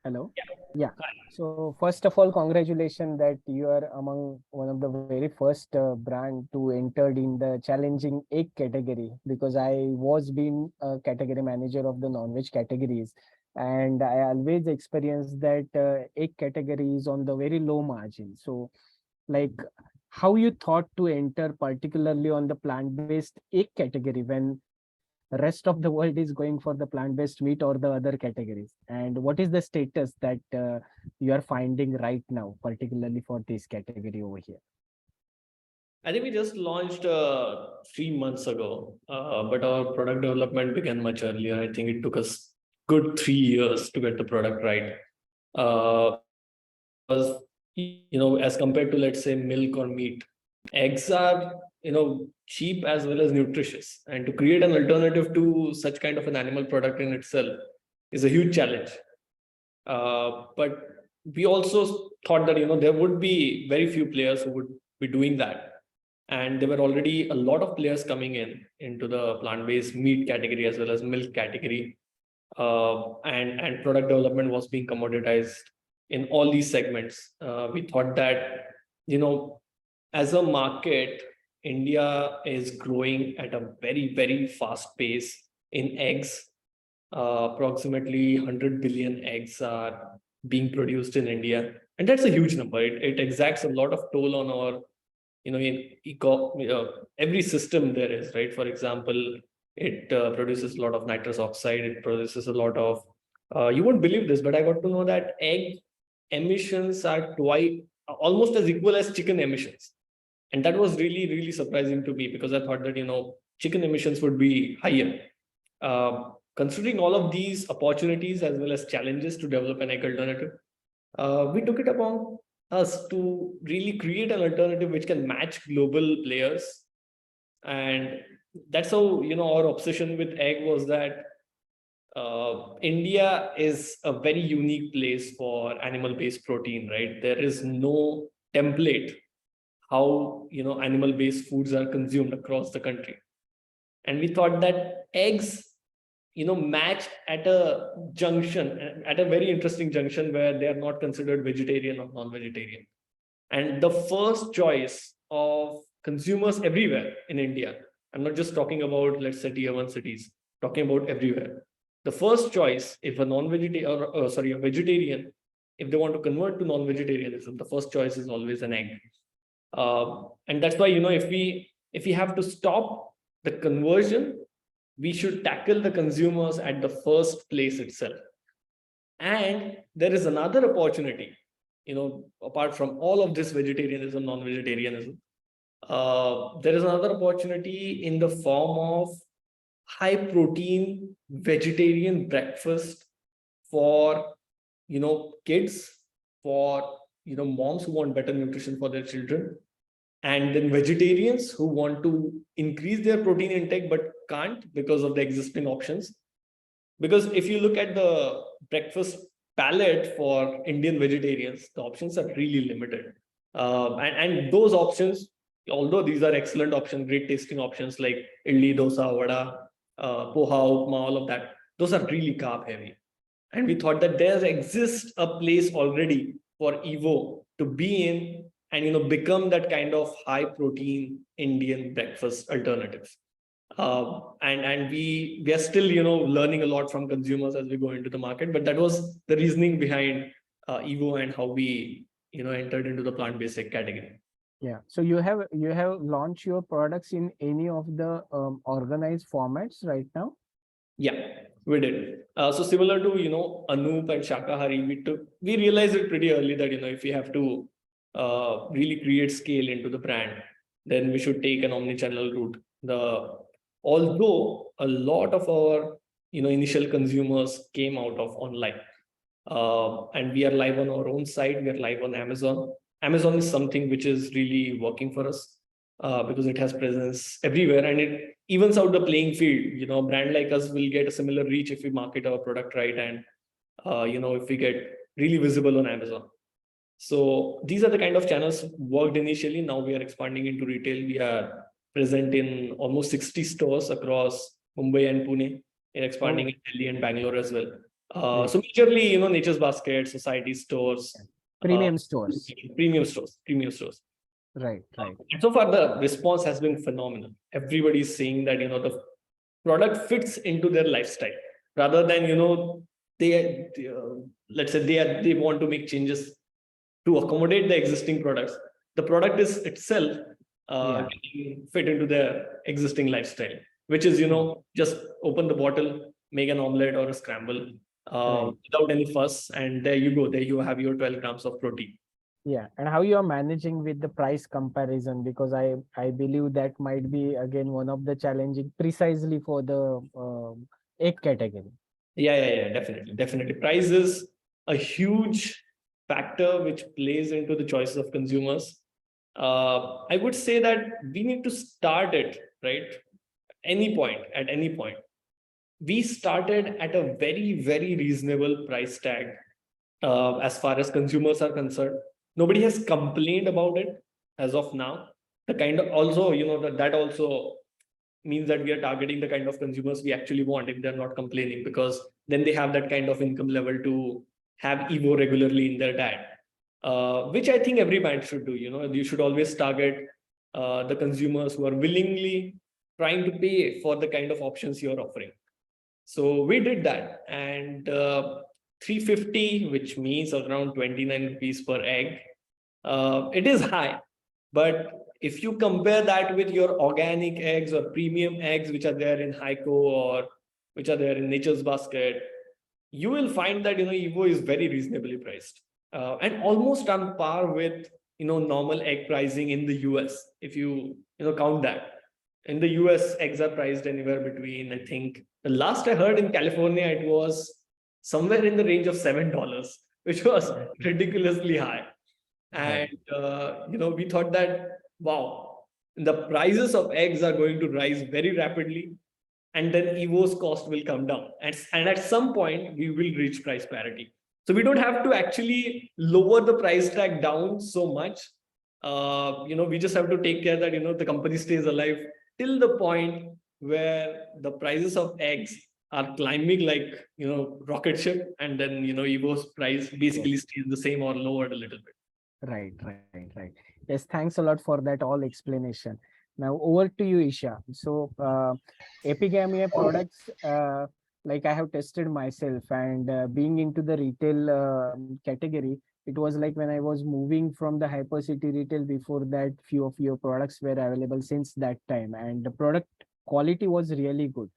Hello. Yeah. So first of all, congratulations that you are among one of the very first brand to entered in the challenging egg category, because I was being a category manager of the non-veg categories, and I always experienced that egg category is on the very low margin. So, like, how you thought to enter particularly on the plant-based egg category when rest of the world is going for the plant-based meat or the other categories, and what is the status that you are finding right now, particularly for this category over here? I think we just launched 3 months ago, but our product development began much earlier. I think it took us good 3 years to get the product right. Because, as compared to, let's say, milk or meat, eggs are, cheap as well as nutritious. And to create an alternative to such kind of an animal product in itself is a huge challenge. But we also thought that, there would be very few players who would be doing that. And there were already a lot of players coming into the plant-based meat category as well as milk category. And product development was being commoditized in all these segments. We thought that, as a market, India is growing at a very, very fast pace in eggs. Approximately 100 billion eggs are being produced in India. And that's a huge number. It exacts a lot of toll on our, in every system there is, right? For example, it produces a lot of nitrous oxide. It produces a lot of, you won't believe this, but I got to know that egg emissions are almost as equal as chicken emissions. And that was really, really surprising to me, because I thought that, chicken emissions would be higher. Considering all of these opportunities as well as challenges to develop an egg alternative, we took it upon us to really create an alternative which can match global players. And that's how, our obsession with egg was that India is a very unique place for animal-based protein, right? There is no template how, animal-based foods are consumed across the country. And we thought that eggs, match at a junction, at a very interesting junction where they are not considered vegetarian or non-vegetarian. And the first choice of consumers everywhere in India, I'm not just talking about, let's say, tier 1 cities, talking about everywhere. The first choice, if a a vegetarian, if they want to convert to non-vegetarianism, the first choice is always an egg. And that's why, if we have to stop the conversion, we should tackle the consumers at the first place itself. And there is another opportunity, apart from all of this vegetarianism, non-vegetarianism, there is another opportunity in the form of high protein vegetarian breakfast for, kids, for, moms who want better nutrition for their children, and then vegetarians who want to increase their protein intake but can't because of the existing options. Because if you look at the breakfast palette for Indian vegetarians, the options are really limited. And those options, although these are excellent options, great tasting options like idli, dosa, vada, poha, upma, all of that, those are really carb heavy. And we thought that there exists a place already for Evo to be in and become that kind of high protein Indian breakfast alternatives. And we are still learning a lot from consumers as we go into the market, but that was the reasoning behind Evo and how we entered into the plant-based egg category. Yeah, so you have launched your products in any of the organized formats right now? Yeah, we did. So similar to Anoop and Shakahari, we realized it pretty early that if we have to really create scale into the brand, then we should take an omni-channel route. Although a lot of our initial consumers came out of online, and we are live on our own site, we are live on Amazon. Amazon is something which is really working for us because it has presence everywhere, and it evens out the playing field. A brand like us will get a similar reach if we market our product right, and if we get really visible on Amazon. So these are the kind of channels worked initially. Now we are expanding into retail. We are present in almost 60 stores across Mumbai and Pune. We're expanding in Delhi and Bangalore as well. So majorly, Nature's Basket, society stores, Premium stores. Premium stores. Right. And so far, the response has been phenomenal. Everybody is saying that the product fits into their lifestyle, rather than they let's say they want to make changes to accommodate the existing products. The product is itself fit into their existing lifestyle, which is just open the bottle, make an omelette or a scramble without any fuss, and there you go. There you have your 12 grams of protein. Yeah, and how you are managing with the price comparison, because I believe that might be again one of the challenging precisely for the egg category. Yeah, definitely, definitely. Price is a huge factor which plays into the choices of consumers. I would say that we need to start it right. At any point, we started at a very, very reasonable price tag as far as consumers are concerned. Nobody has complained about it as of now. The kind of also, that also means that we are targeting the kind of consumers we actually want if they're not complaining, because then they have that kind of income level to have Evo regularly in their diet, which I think every brand should do. You should always target the consumers who are willingly trying to pay for the kind of options you're offering. So we did that, and 350, which means around 29 rupees per egg, it is high. But if you compare that with your organic eggs or premium eggs, which are there in Heiko or which are there in Nature's Basket, you will find that Evo is very reasonably priced, and almost on par with normal egg pricing in the US. If you count that, in the US, eggs are priced anywhere between, I think, the last I heard in California, it was somewhere in the range of $7, which was ridiculously high. Right. And we thought that, wow, the prices of eggs are going to rise very rapidly, and then Evo's cost will come down, and at some point we will reach price parity. So we don't have to actually lower the price tag down so much. We just have to take care that the company stays alive till the point where the prices of eggs are climbing like rocket ship, and then Evo's price basically Yes. stays the same or lowered a little bit. Right. Yes, thanks a lot for that all explanation. Now over to you, Isha. So, Epigamia products, like I have tested myself, and being into the retail category, it was like when I was moving from the hypercity retail. Before that, few of your products were available since that time, and the product quality was really good.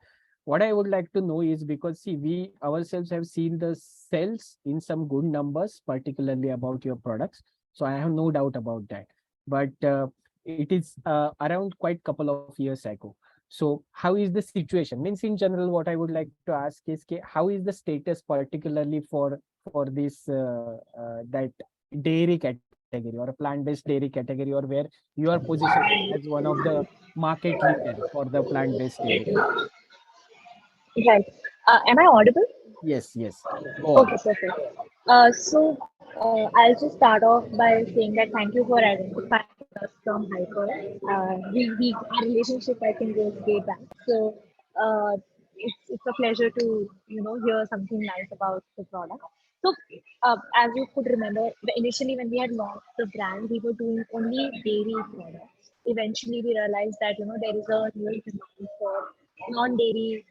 What I would like to know is, because see, we ourselves have seen the sales in some good numbers, particularly about your products, so I have no doubt about that. But it is around quite couple of years ago. So how is the situation? Means in general, what I would like to ask is, how is the status particularly for this that dairy category or a plant-based dairy category, or where you are positioned as one of the market leader for the plant-based dairy? Right. Am I audible? Yes. Go on. Okay, perfect. I'll just start off by saying that thank you for identifying us from Hyper. Our relationship, I think, goes way back. So it's a pleasure to hear something nice about the product. So as you could remember, initially when we had launched the brand, we were doing only dairy products. Eventually, we realized that there is a real demand for non-dairy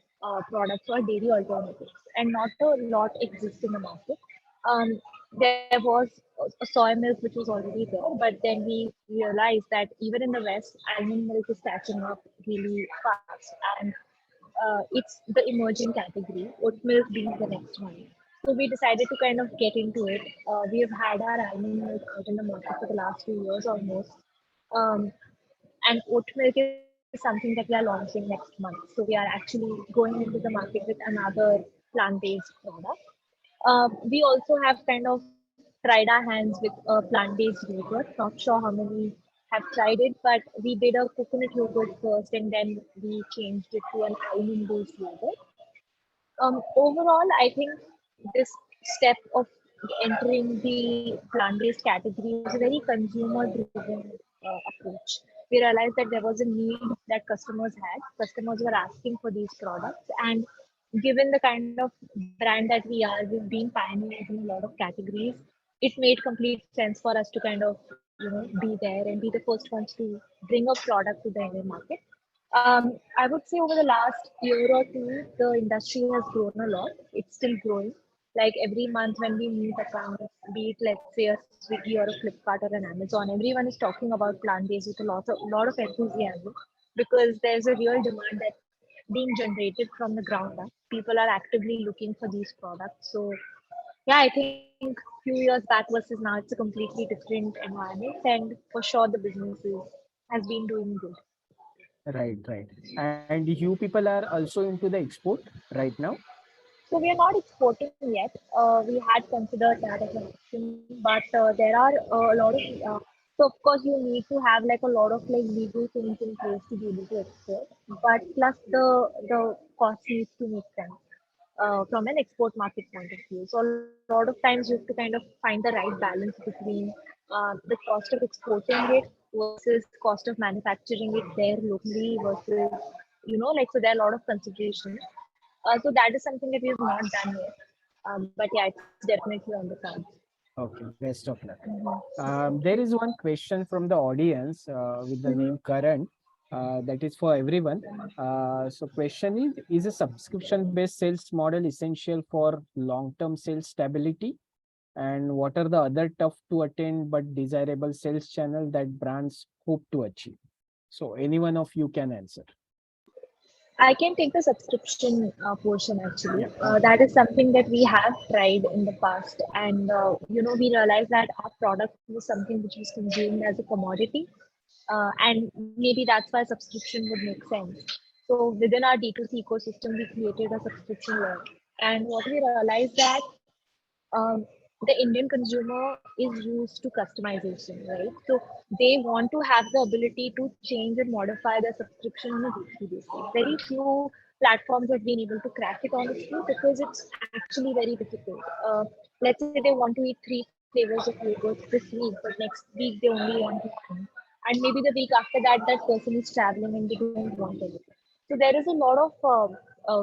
products or dairy alternatives, and not a lot exists in the market. Um, there was a soy milk which was already there, but then we realized that even in the West, almond milk is catching up really fast, and it's the emerging category, oat milk being the next one. So we decided to kind of get into it. We have had our almond milk out in the market for the last 2 years almost. Um, and oat milk is something that we are launching next month. So we are actually going into the market with another plant-based product. We also have kind of tried our hands with a plant-based yogurt. Not sure how many have tried it, but we did a coconut yogurt first, and then we changed it to an almond-based yogurt. Overall, I think this step of entering the plant-based category was a very consumer-driven approach. We realized that there was a need that customers had. Customers were asking for these products, and given the kind of brand that we are, we've been pioneers in a lot of categories. It made complete sense for us to kind of be there and be the first ones to bring a product to the Indian market. I would say over the last year or two, the industry has grown a lot. It's still growing. Like every month when we meet accounts, be it let's say a Swiggy or a Flipkart or an Amazon, everyone is talking about plant-based with a lot of enthusiasm, because there's a real demand that being generated from the ground up. People are actively looking for these products. So yeah, I think few years back versus now, it's a completely different environment, and for sure the has been doing good. Right, right. And you people are also into the export right now? So we are not exporting yet. We had considered that as an option, but there are a lot of. So of course you need to have like a lot of like legal things in place to be able to export. But plus the cost needs to make sense from an export market point of view. So a lot of times you have to kind of find the right balance between the cost of exporting it versus cost of manufacturing it there locally versus like so there are a lot of considerations. So that is something that we have not done yet. But yeah, it's definitely on the cards. Okay, best of luck. Mhm. There is one question from the audience with the name Karan. That is for everyone. So question is a subscription-based sales model essential for long-term sales stability? And what are the other tough to attain but desirable sales channel that brands hope to achieve? So any one of you can answer. I can take the subscription portion actually. Yeah, okay. That is something that we have tried in the past, and we realized that our product was something which was consumed as a commodity, and maybe that's why subscription would make sense. So within our D2C ecosystem, we created a subscription layer, and what we realized that um, the Indian consumer is used to customization, right? So they want to have the ability to change and modify their subscription on a weekly basis. Very few platforms have been able to crack it honestly because it's actually very difficult. Let's say they want to eat 3 flavors of yogurt this week, but next week they only want one. And maybe the week after that, that person is traveling and they don't want it. So there is a lot of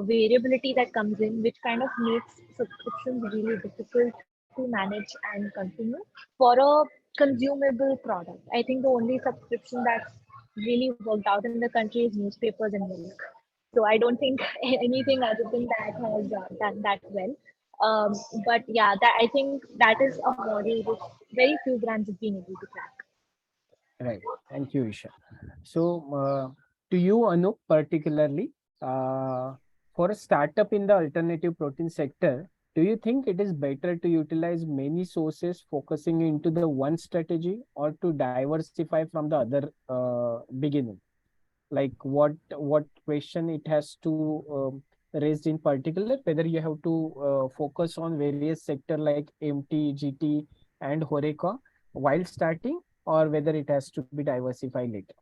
variability that comes in, which kind of makes subscriptions really difficult to manage and continue for a consumable product. I think the only subscription that's really worked out in the country is newspapers and milk. So I don't think anything other than that has done that well. Um, but yeah, that I think that is a model which very few brands have been able to crack. Right. Thank you, Isha. So, to you, Anup, particularly, for a startup in the alternative protein sector, do you think it is better to utilize many sources focusing into the one strategy or to diversify from the other beginning? Like what question it has to raised in particular, whether you have to focus on various sector like MT, GT, and Horeca while starting, or whether it has to be diversified later.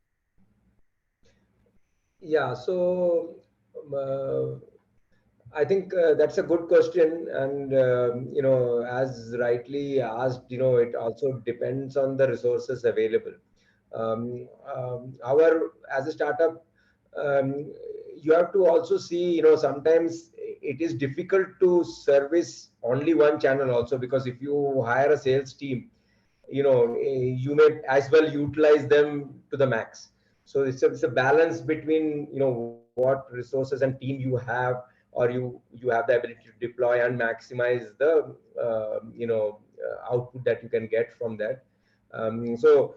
Yeah, so I think that's a good question, and as rightly asked, it also depends on the resources available. Our as a startup, um, you have to also see, sometimes it is difficult to service only one channel also, because if you hire a sales team, you may as well utilize them to the max. So it's a balance between what resources and team you have, or you have the ability to deploy and maximize the output that you can get from that. So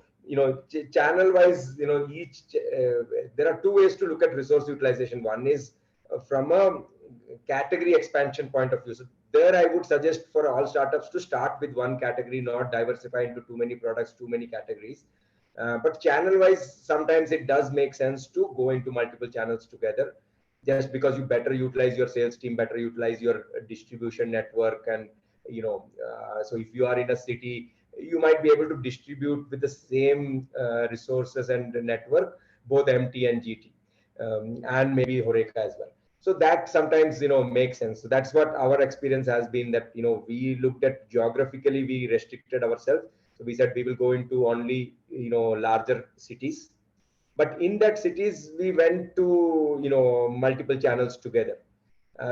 channel wise, there are two ways to look at resource utilization. One is from a category expansion point of view. So there I would suggest for all startups to start with one category, not diversify into too many products, too many categories. But channel wise, sometimes it does make sense to go into multiple channels together, just because you better utilize your sales team, better utilize your distribution network. And so if you are in a city, you might be able to distribute with the same resources and network, both MT and GT, and maybe Horeca as well. So that sometimes makes sense. So that's what our experience has been, that we looked at geographically, we restricted ourselves. So we said we will go into only larger cities, but in that cities we went to multiple channels together,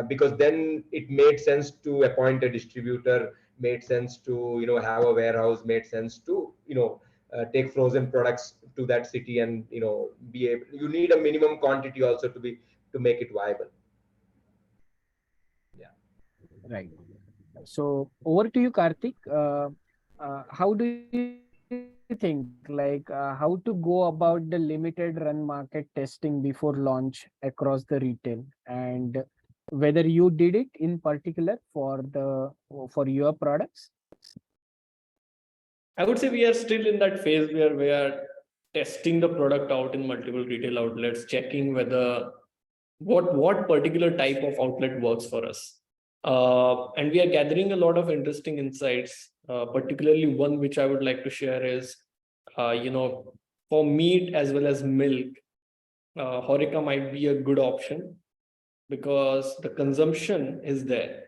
because then it made sense to appoint a distributor, made sense to have a warehouse, made sense to take frozen products to that city, and be able, you need a minimum quantity also to make it viable. Yeah. Right. So over to you, Karthik. How do you think, how to go about the limited run market testing before launch across the retail, and whether you did it in particular for your products? I would say we are still in that phase where we are testing the product out in multiple retail outlets, checking whether what particular type of outlet works for us. And we are gathering a lot of interesting insights. Particularly one which I would like to share is, for meat as well as milk, Horeca might be a good option because the consumption is there,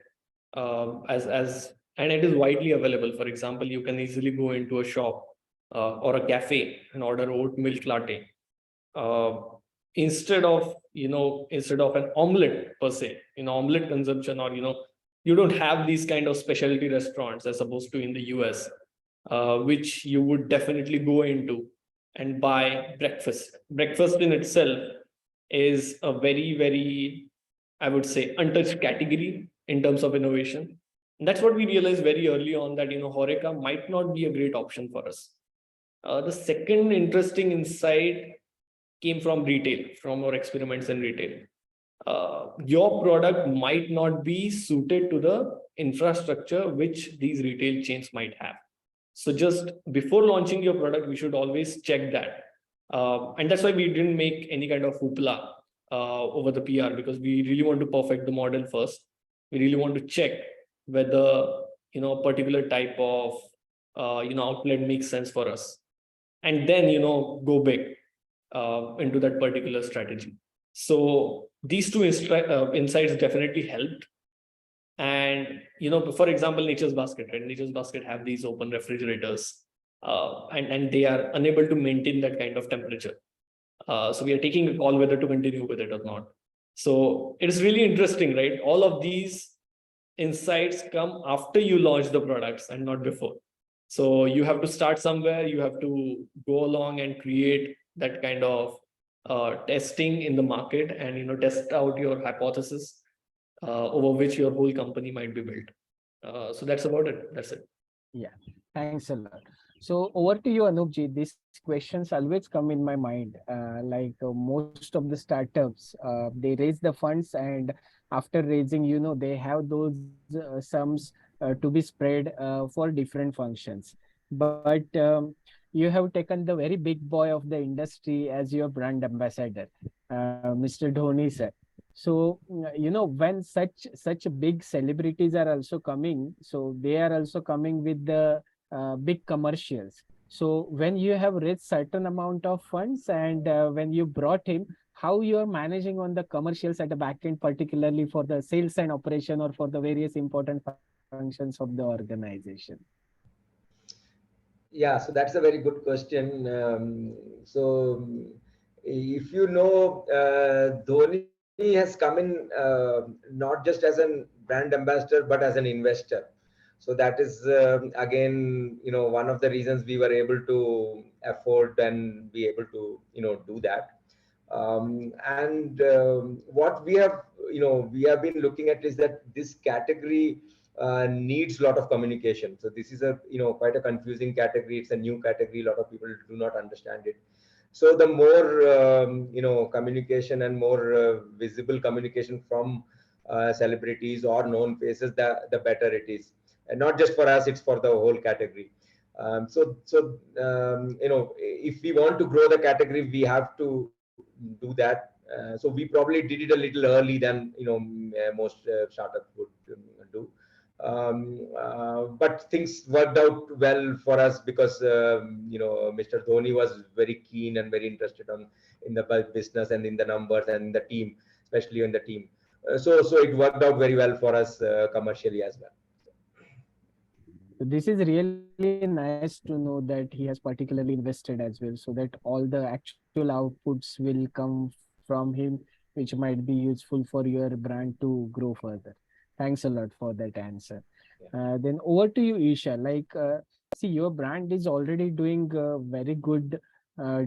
as and it is widely available. For example, you can easily go into a shop or a cafe and order oat milk latte. Uh, instead of an omelette per se, omelette consumption, or you don't have these kind of specialty restaurants as opposed to in the US, which you would definitely go into and buy breakfast. Breakfast in itself is a very, very, I would say, untouched category in terms of innovation. And that's what we realized very early on, that Horeca might not be a great option for us. The second interesting insight came from retail, from our experiments in retail. Your product might not be suited to the infrastructure which these retail chains might have. So just before launching your product, we should always check that. And that's why we didn't make any kind of hoopla over the PR, because we really want to perfect the model first. We really want to check whether a particular type of outlet makes sense for us, and then go big into that particular strategy. So these two insights definitely helped. And for example, Nature's Basket, right? Nature's Basket have these open refrigerators, and they are unable to maintain that kind of temperature. So we are taking a call whether to continue with it or not. So it is really interesting, right? All of these insights come after you launch the products and not before. So you have to start somewhere. You have to go along and create that kind of testing in the market, and test out your hypothesis over which your whole company might be built. So that's about it. That's it. Yeah, thanks a lot. So over to you, Anupji. These questions always come in my mind. Most of the startups, they raise the funds, and after raising, they have those sums to be spread for different functions. But you have taken the very big boy of the industry as your brand ambassador, Mr. Dhoni sir. So when such big celebrities are also coming, so they are also coming with the big commercials. So when you have raised certain amount of funds, and when you brought him, how you are managing on the commercials at the back end, particularly for the sales and operation, or for the various important functions of the organization? Yeah, so that's a very good question. So if you know, Dhoni has come in not just as a brand ambassador, but as an investor. So that is again, one of the reasons we were able to afford and be able to, do that. And what we have been looking at is that this category needs a lot of communication. So this is a quite a confusing category. It's a new category. A lot of people do not understand it. So the more communication and more visible communication from celebrities or known faces, the better it is. And not just for us, it's for the whole category. If we want to grow the category, we have to do that. So we probably did it a little early than most startups would do. But things worked out well for us because Mr. Dhoni was very keen and very interested in the business and in the numbers and in the team, especially in the team. So it worked out very well for us commercially as well. This is really nice to know that he has particularly invested as well, so that all the actual outputs will come from him, which might be useful for your brand to grow further. Thanks a lot for that answer. Then over to you, Isha. See, your brand is already doing very good,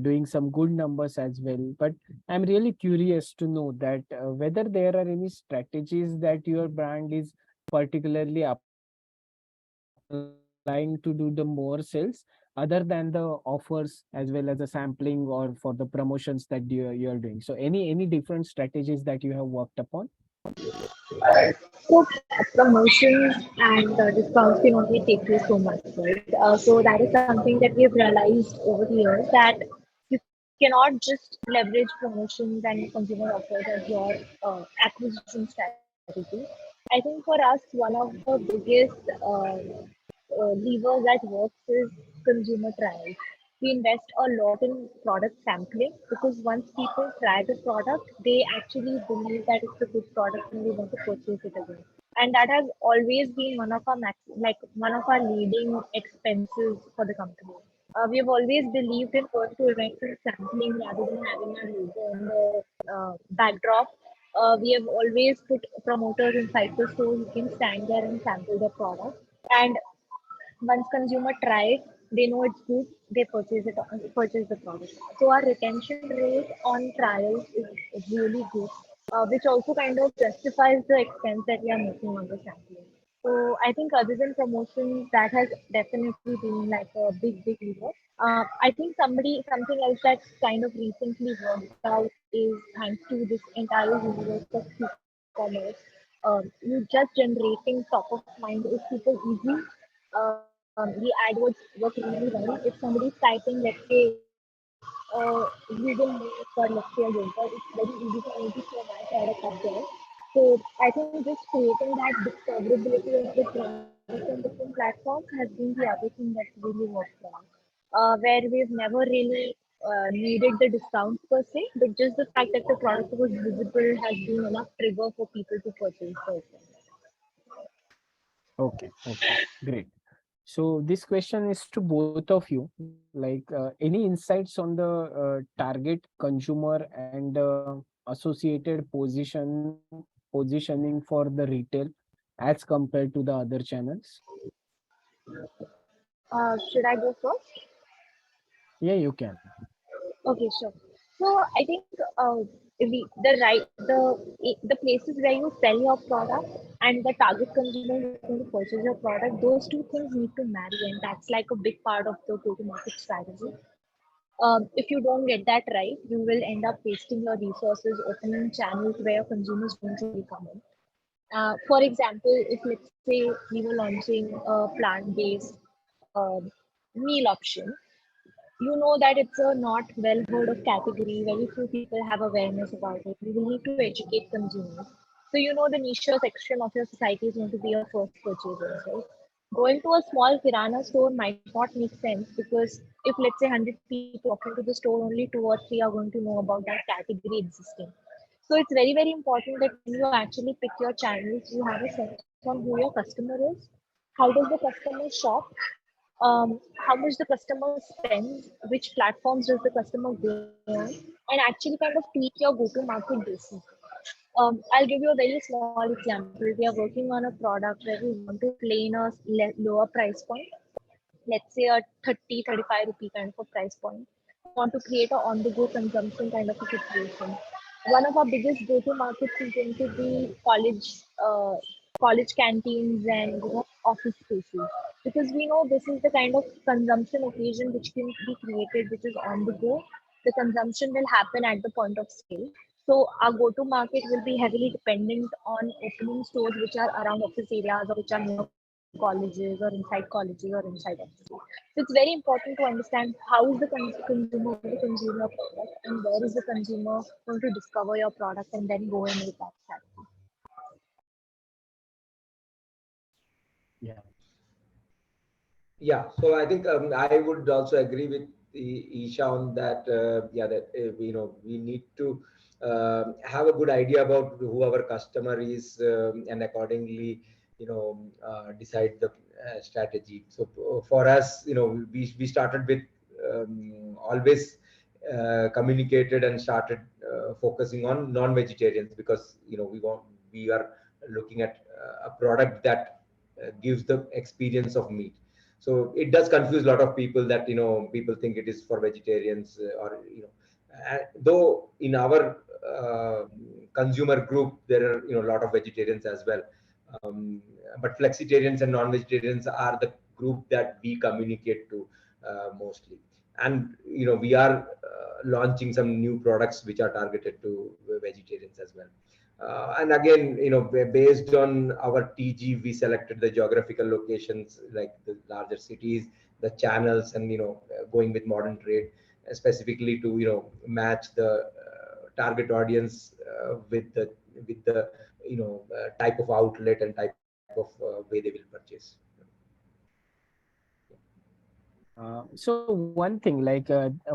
doing some good numbers as well. But I'm really curious to know that whether there are any strategies that your brand is particularly applying to do the more sales, other than the offers as well as the sampling, or for the promotions that you're doing. So any different strategies that you have worked upon? So promotions and discounts can only take you so much, right? So that is something that we have realized over the years that you cannot just leverage promotions and consumer offers as your acquisition strategy. I think for us, one of the biggest lever that works is consumer trials. We invest a lot in product sampling because once people try the product, they actually believe that it's a good product and they want to purchase it again. And that has always been one of our one of our leading expenses for the company. We have always believed in going to events and sampling rather than having our logo on the backdrop. We have always put promoters inside the store who can stand there and sample the product. And once consumer try it, they know it's good, they purchase the product. So our retention rate on trials is really good, which also kind of justifies the expense that we are making on the sampling. So I think other than promotions, that has definitely been like a big lever. I think something else that's kind of recently worked out is thanks to this entire universe of e-commerce. You just generating top of mind is super easy. The AdWords work really well. If somebody's typing, let's say, vegan milk for, let's say, a yogurt, it's very easy for me to show my product up there. So I think just creating that discoverability of the product on different platforms has been the other thing that really works for us. Where we've never really needed the discounts per se, but just the fact that the product was visible has been enough trigger for people to purchase the item. Okay, great. So this question is to both of you. Like any insights on the target consumer and associated positioning for the retail as compared to the other channels? Should I go first? Yeah, you can. Okay, sure. So I think the places where you sell your product and the target consumer who's going to purchase your product, those two things need to marry, and that's like a big part of the go-to-market strategy. If you don't get that right, you will end up wasting your resources opening channels where your consumers don't really come in. For example, if let's say we were launching a plant-based uh, meal option, you know that it's a not well heard of category. Very few people have awareness about it. We will need to educate consumers. So you know the niche section of your society is going to be your first purchasers, right? Going to a small kirana store might not make sense because if let's say 100 people walk into the store, only two or three are going to know about that category existing. So it's very important that when you actually pick your channels, you have a sense on who your customer is, how does the customer shop, how much the customer spends, which platforms does the customer go on, and actually kind of tweak your go-to-market basis. I'll give you a very small example. We are working on a product where we want to play in a lower price point, let's say a 30-35 rupee kind of a price point. We want to create a on-the-go consumption kind of a situation. One of our biggest go-to markets is going to be college canteens and office spaces, because we know this is the kind of consumption occasion which can be created, which is on the go. The consumption will happen at the point of sale. So our go-to market will be heavily dependent on opening stores which are around office areas or which are near colleges or inside colleges or inside offices. So it's very important to understand how is the consumer going to consume your product and where is the consumer going to discover your product and then go in with that strategy. Yeah. Yeah, so I think I would also agree with Isha on that. Yeah, that we need to have a good idea about who our customer is, and accordingly, decide the strategy. So for us, we started with always communicated and started focusing on non-vegetarians, because we are looking at a product that gives the experience of meat. So it does confuse a lot of people that people think it is for vegetarians, or though in our consumer group there are a lot of vegetarians as well, um, but flexitarians and non-vegetarians are the group that we communicate to mostly. And we are launching some new products which are targeted to vegetarians as well. And again, based on our TG, we selected the geographical locations like the larger cities, the channels, and going with modern trade, specifically to match the target audience with the type of outlet and type of way they will purchase. So one thing, like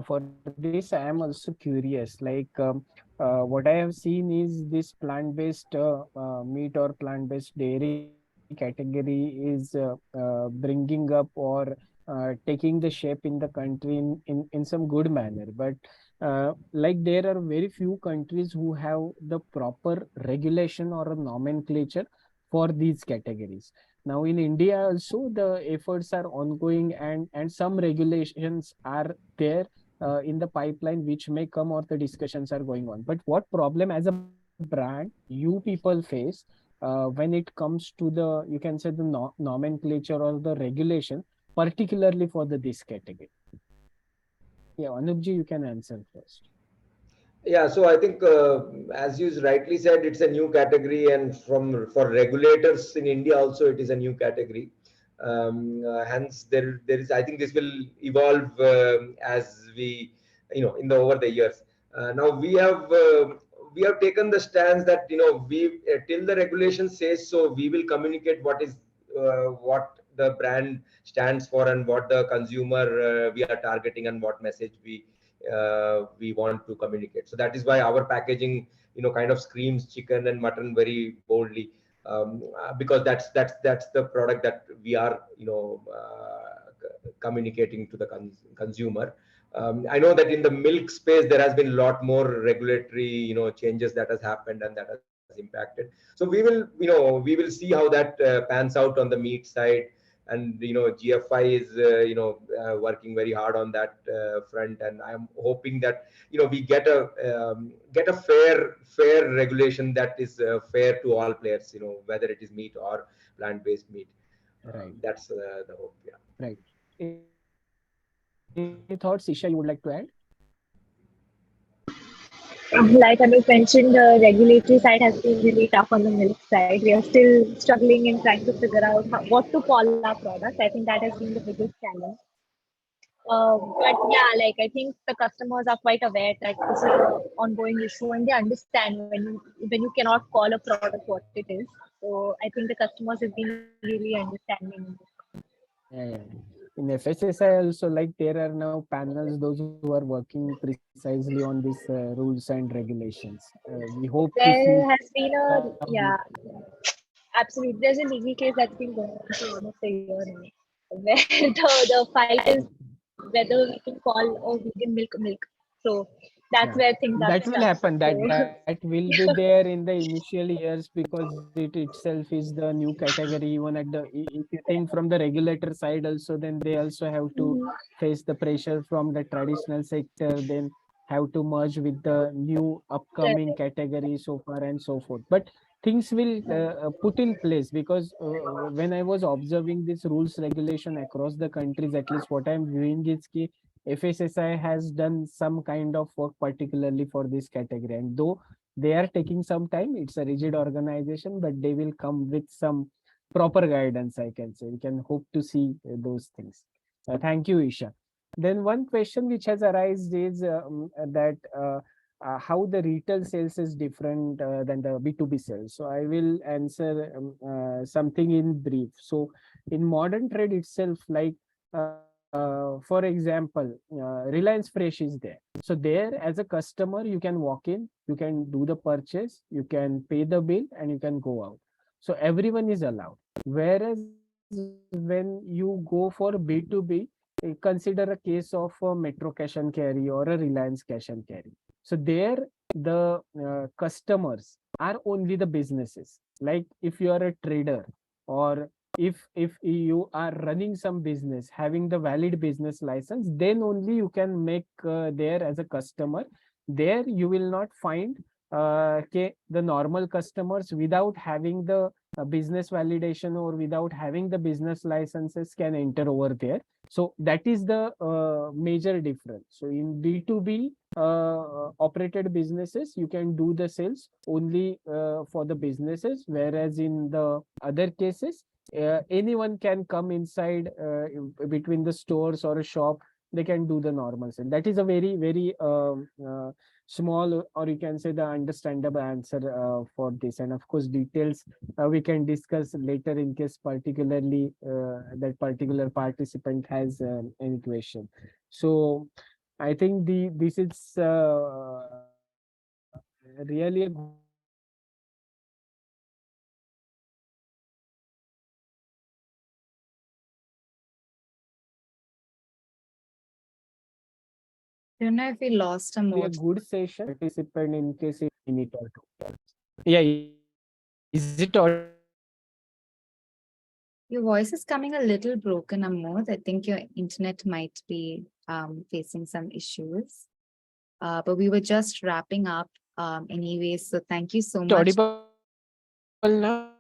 for this, I am also curious. What I have seen is this plant-based meat or plant-based dairy category is bringing up or taking the shape in the country in some good manner. But like there are very few countries who have the proper regulation or a nomenclature for these categories. Now in India also the efforts are ongoing, and some regulations are there in the pipeline which may come, or the discussions are going on. But what problem as a brand you people face when it comes to the, you can say, the nomenclature or the regulation, particularly for this category? Yeah, Anupji, you can answer first. Yeah, so I think, as you rightly said, it's a new category, and for regulators in India also, it is a new category. Hence, there is. I think this will evolve as we, in the over the years. Now we have taken the stance that we till the regulation says so, we will communicate what the brand stands for and what the consumer we are targeting and what message we want to communicate. So that is why our packaging kind of screams chicken and mutton very boldly, because that's the product that we are communicating to the consumer. I know that in the milk space there has been a lot more regulatory changes that has happened and that has impacted. So we will see how that pans out on the meat side. And GFI is working very hard on that front, and I'm hoping that we get a fair regulation that is fair to all players, whether it is meat or plant-based meat. Right. That's the hope. Yeah. Right. Any thoughts, Isha, you would like to add? Like Anup mentioned, the regulatory side has been really tough on the milk side. We are still struggling in trying to figure out what to call our product. I think that has been the biggest challenge. But yeah, like I think the customers are quite aware that this is an ongoing issue, and they understand when you cannot call a product what it is. So I think the customers have been really understanding. Yeah, yeah. In FSSI also, like there are now panels, those who are working precisely on these rules and regulations. We hope to see There has some been a yeah, absolutely. There's a legal case that's been going on for almost a year now, where the fight is whether we can call a vegan milk. So Yeah, that's where things are that will stuck. happen. So That will be there in the initial years, because it itself is the new category. Even at the, if you think from the regulator side also, then they also have to mhm, face the pressure from the traditional sector, then have to merge with the new upcoming correct. category, so far and so forth. But things will put in place, because when I was observing this rules regulation across the countries, at least what I'm viewing is ki FSSI has done some kind of work particularly for this category. And though they are taking some time, it's a rigid organization, but they will come with some proper guidance, I can say. We can hope to see those things. Thank you, Isha. Then one question which has arisen is that how the retail sales is different than the B2B sales. So I will answer something in brief. So in modern trade itself, like for example, Reliance Fresh is there. So there, as a customer, you can walk in, you can do the purchase, you can pay the bill, and you can go out. So everyone is allowed. Whereas when you go for B2B, consider a case of a Metro Cash and Carry or a Reliance Cash and Carry. So there, the customers are only the businesses. Like if you are a trader, or if you are running some business having the valid business license, then only you can make there as a customer. There you will not find the normal customers without having the business validation or without having the business licenses can enter over there. So that is the major difference. So in B2B operated businesses, you can do the sales only for the businesses, whereas in the other cases, anyone can come inside between the stores or a shop. They can do the normal sale. That is a very, very small, or you can say the understandable answer for this. And of course, details we can discuss later in case particularly that particular participant has any question. So I think this is really a good session. Don't know if we lost a Really a mode. good session. Participant in case if minute or two. Yeah, is it audible now? Your voice is coming a little broken, Amod. I think your internet might be facing some issues. But we were just wrapping up anyway. So thank you so Is it much. audible now?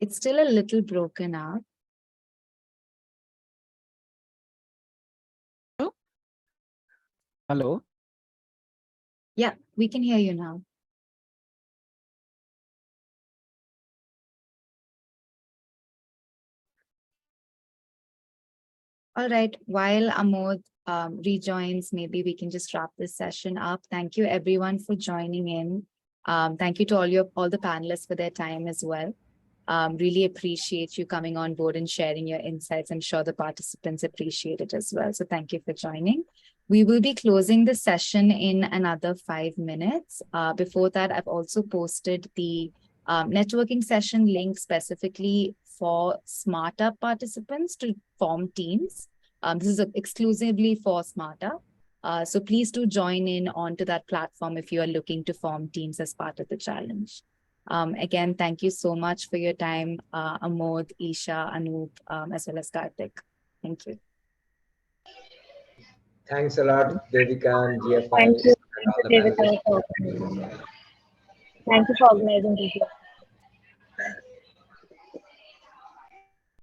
It's still a little broken up. Hello? Yeah, we can hear you now. All right, while Amod rejoins, maybe we can just wrap this session up. Thank you everyone for joining in. Thank you to all the panelists for their time as well. Really appreciate you coming on board and sharing your insights. I'm sure the participants appreciate it as well. So thank you for joining. We will be closing the session in another 5 minutes. Before that, I've also posted the networking session link specifically for SmartUp participants to form teams. This is exclusively for SmartUp. So please do join in onto that platform if you are looking to form teams as part of the challenge. Again, thank you so much for your time, Amod, Isha, Anup, as well as Karthik. Thank you. Thanks a lot, Devika and GFI, Thank you. and Thank all the you, Devika, panelists. for organizing. Thank you for organizing this.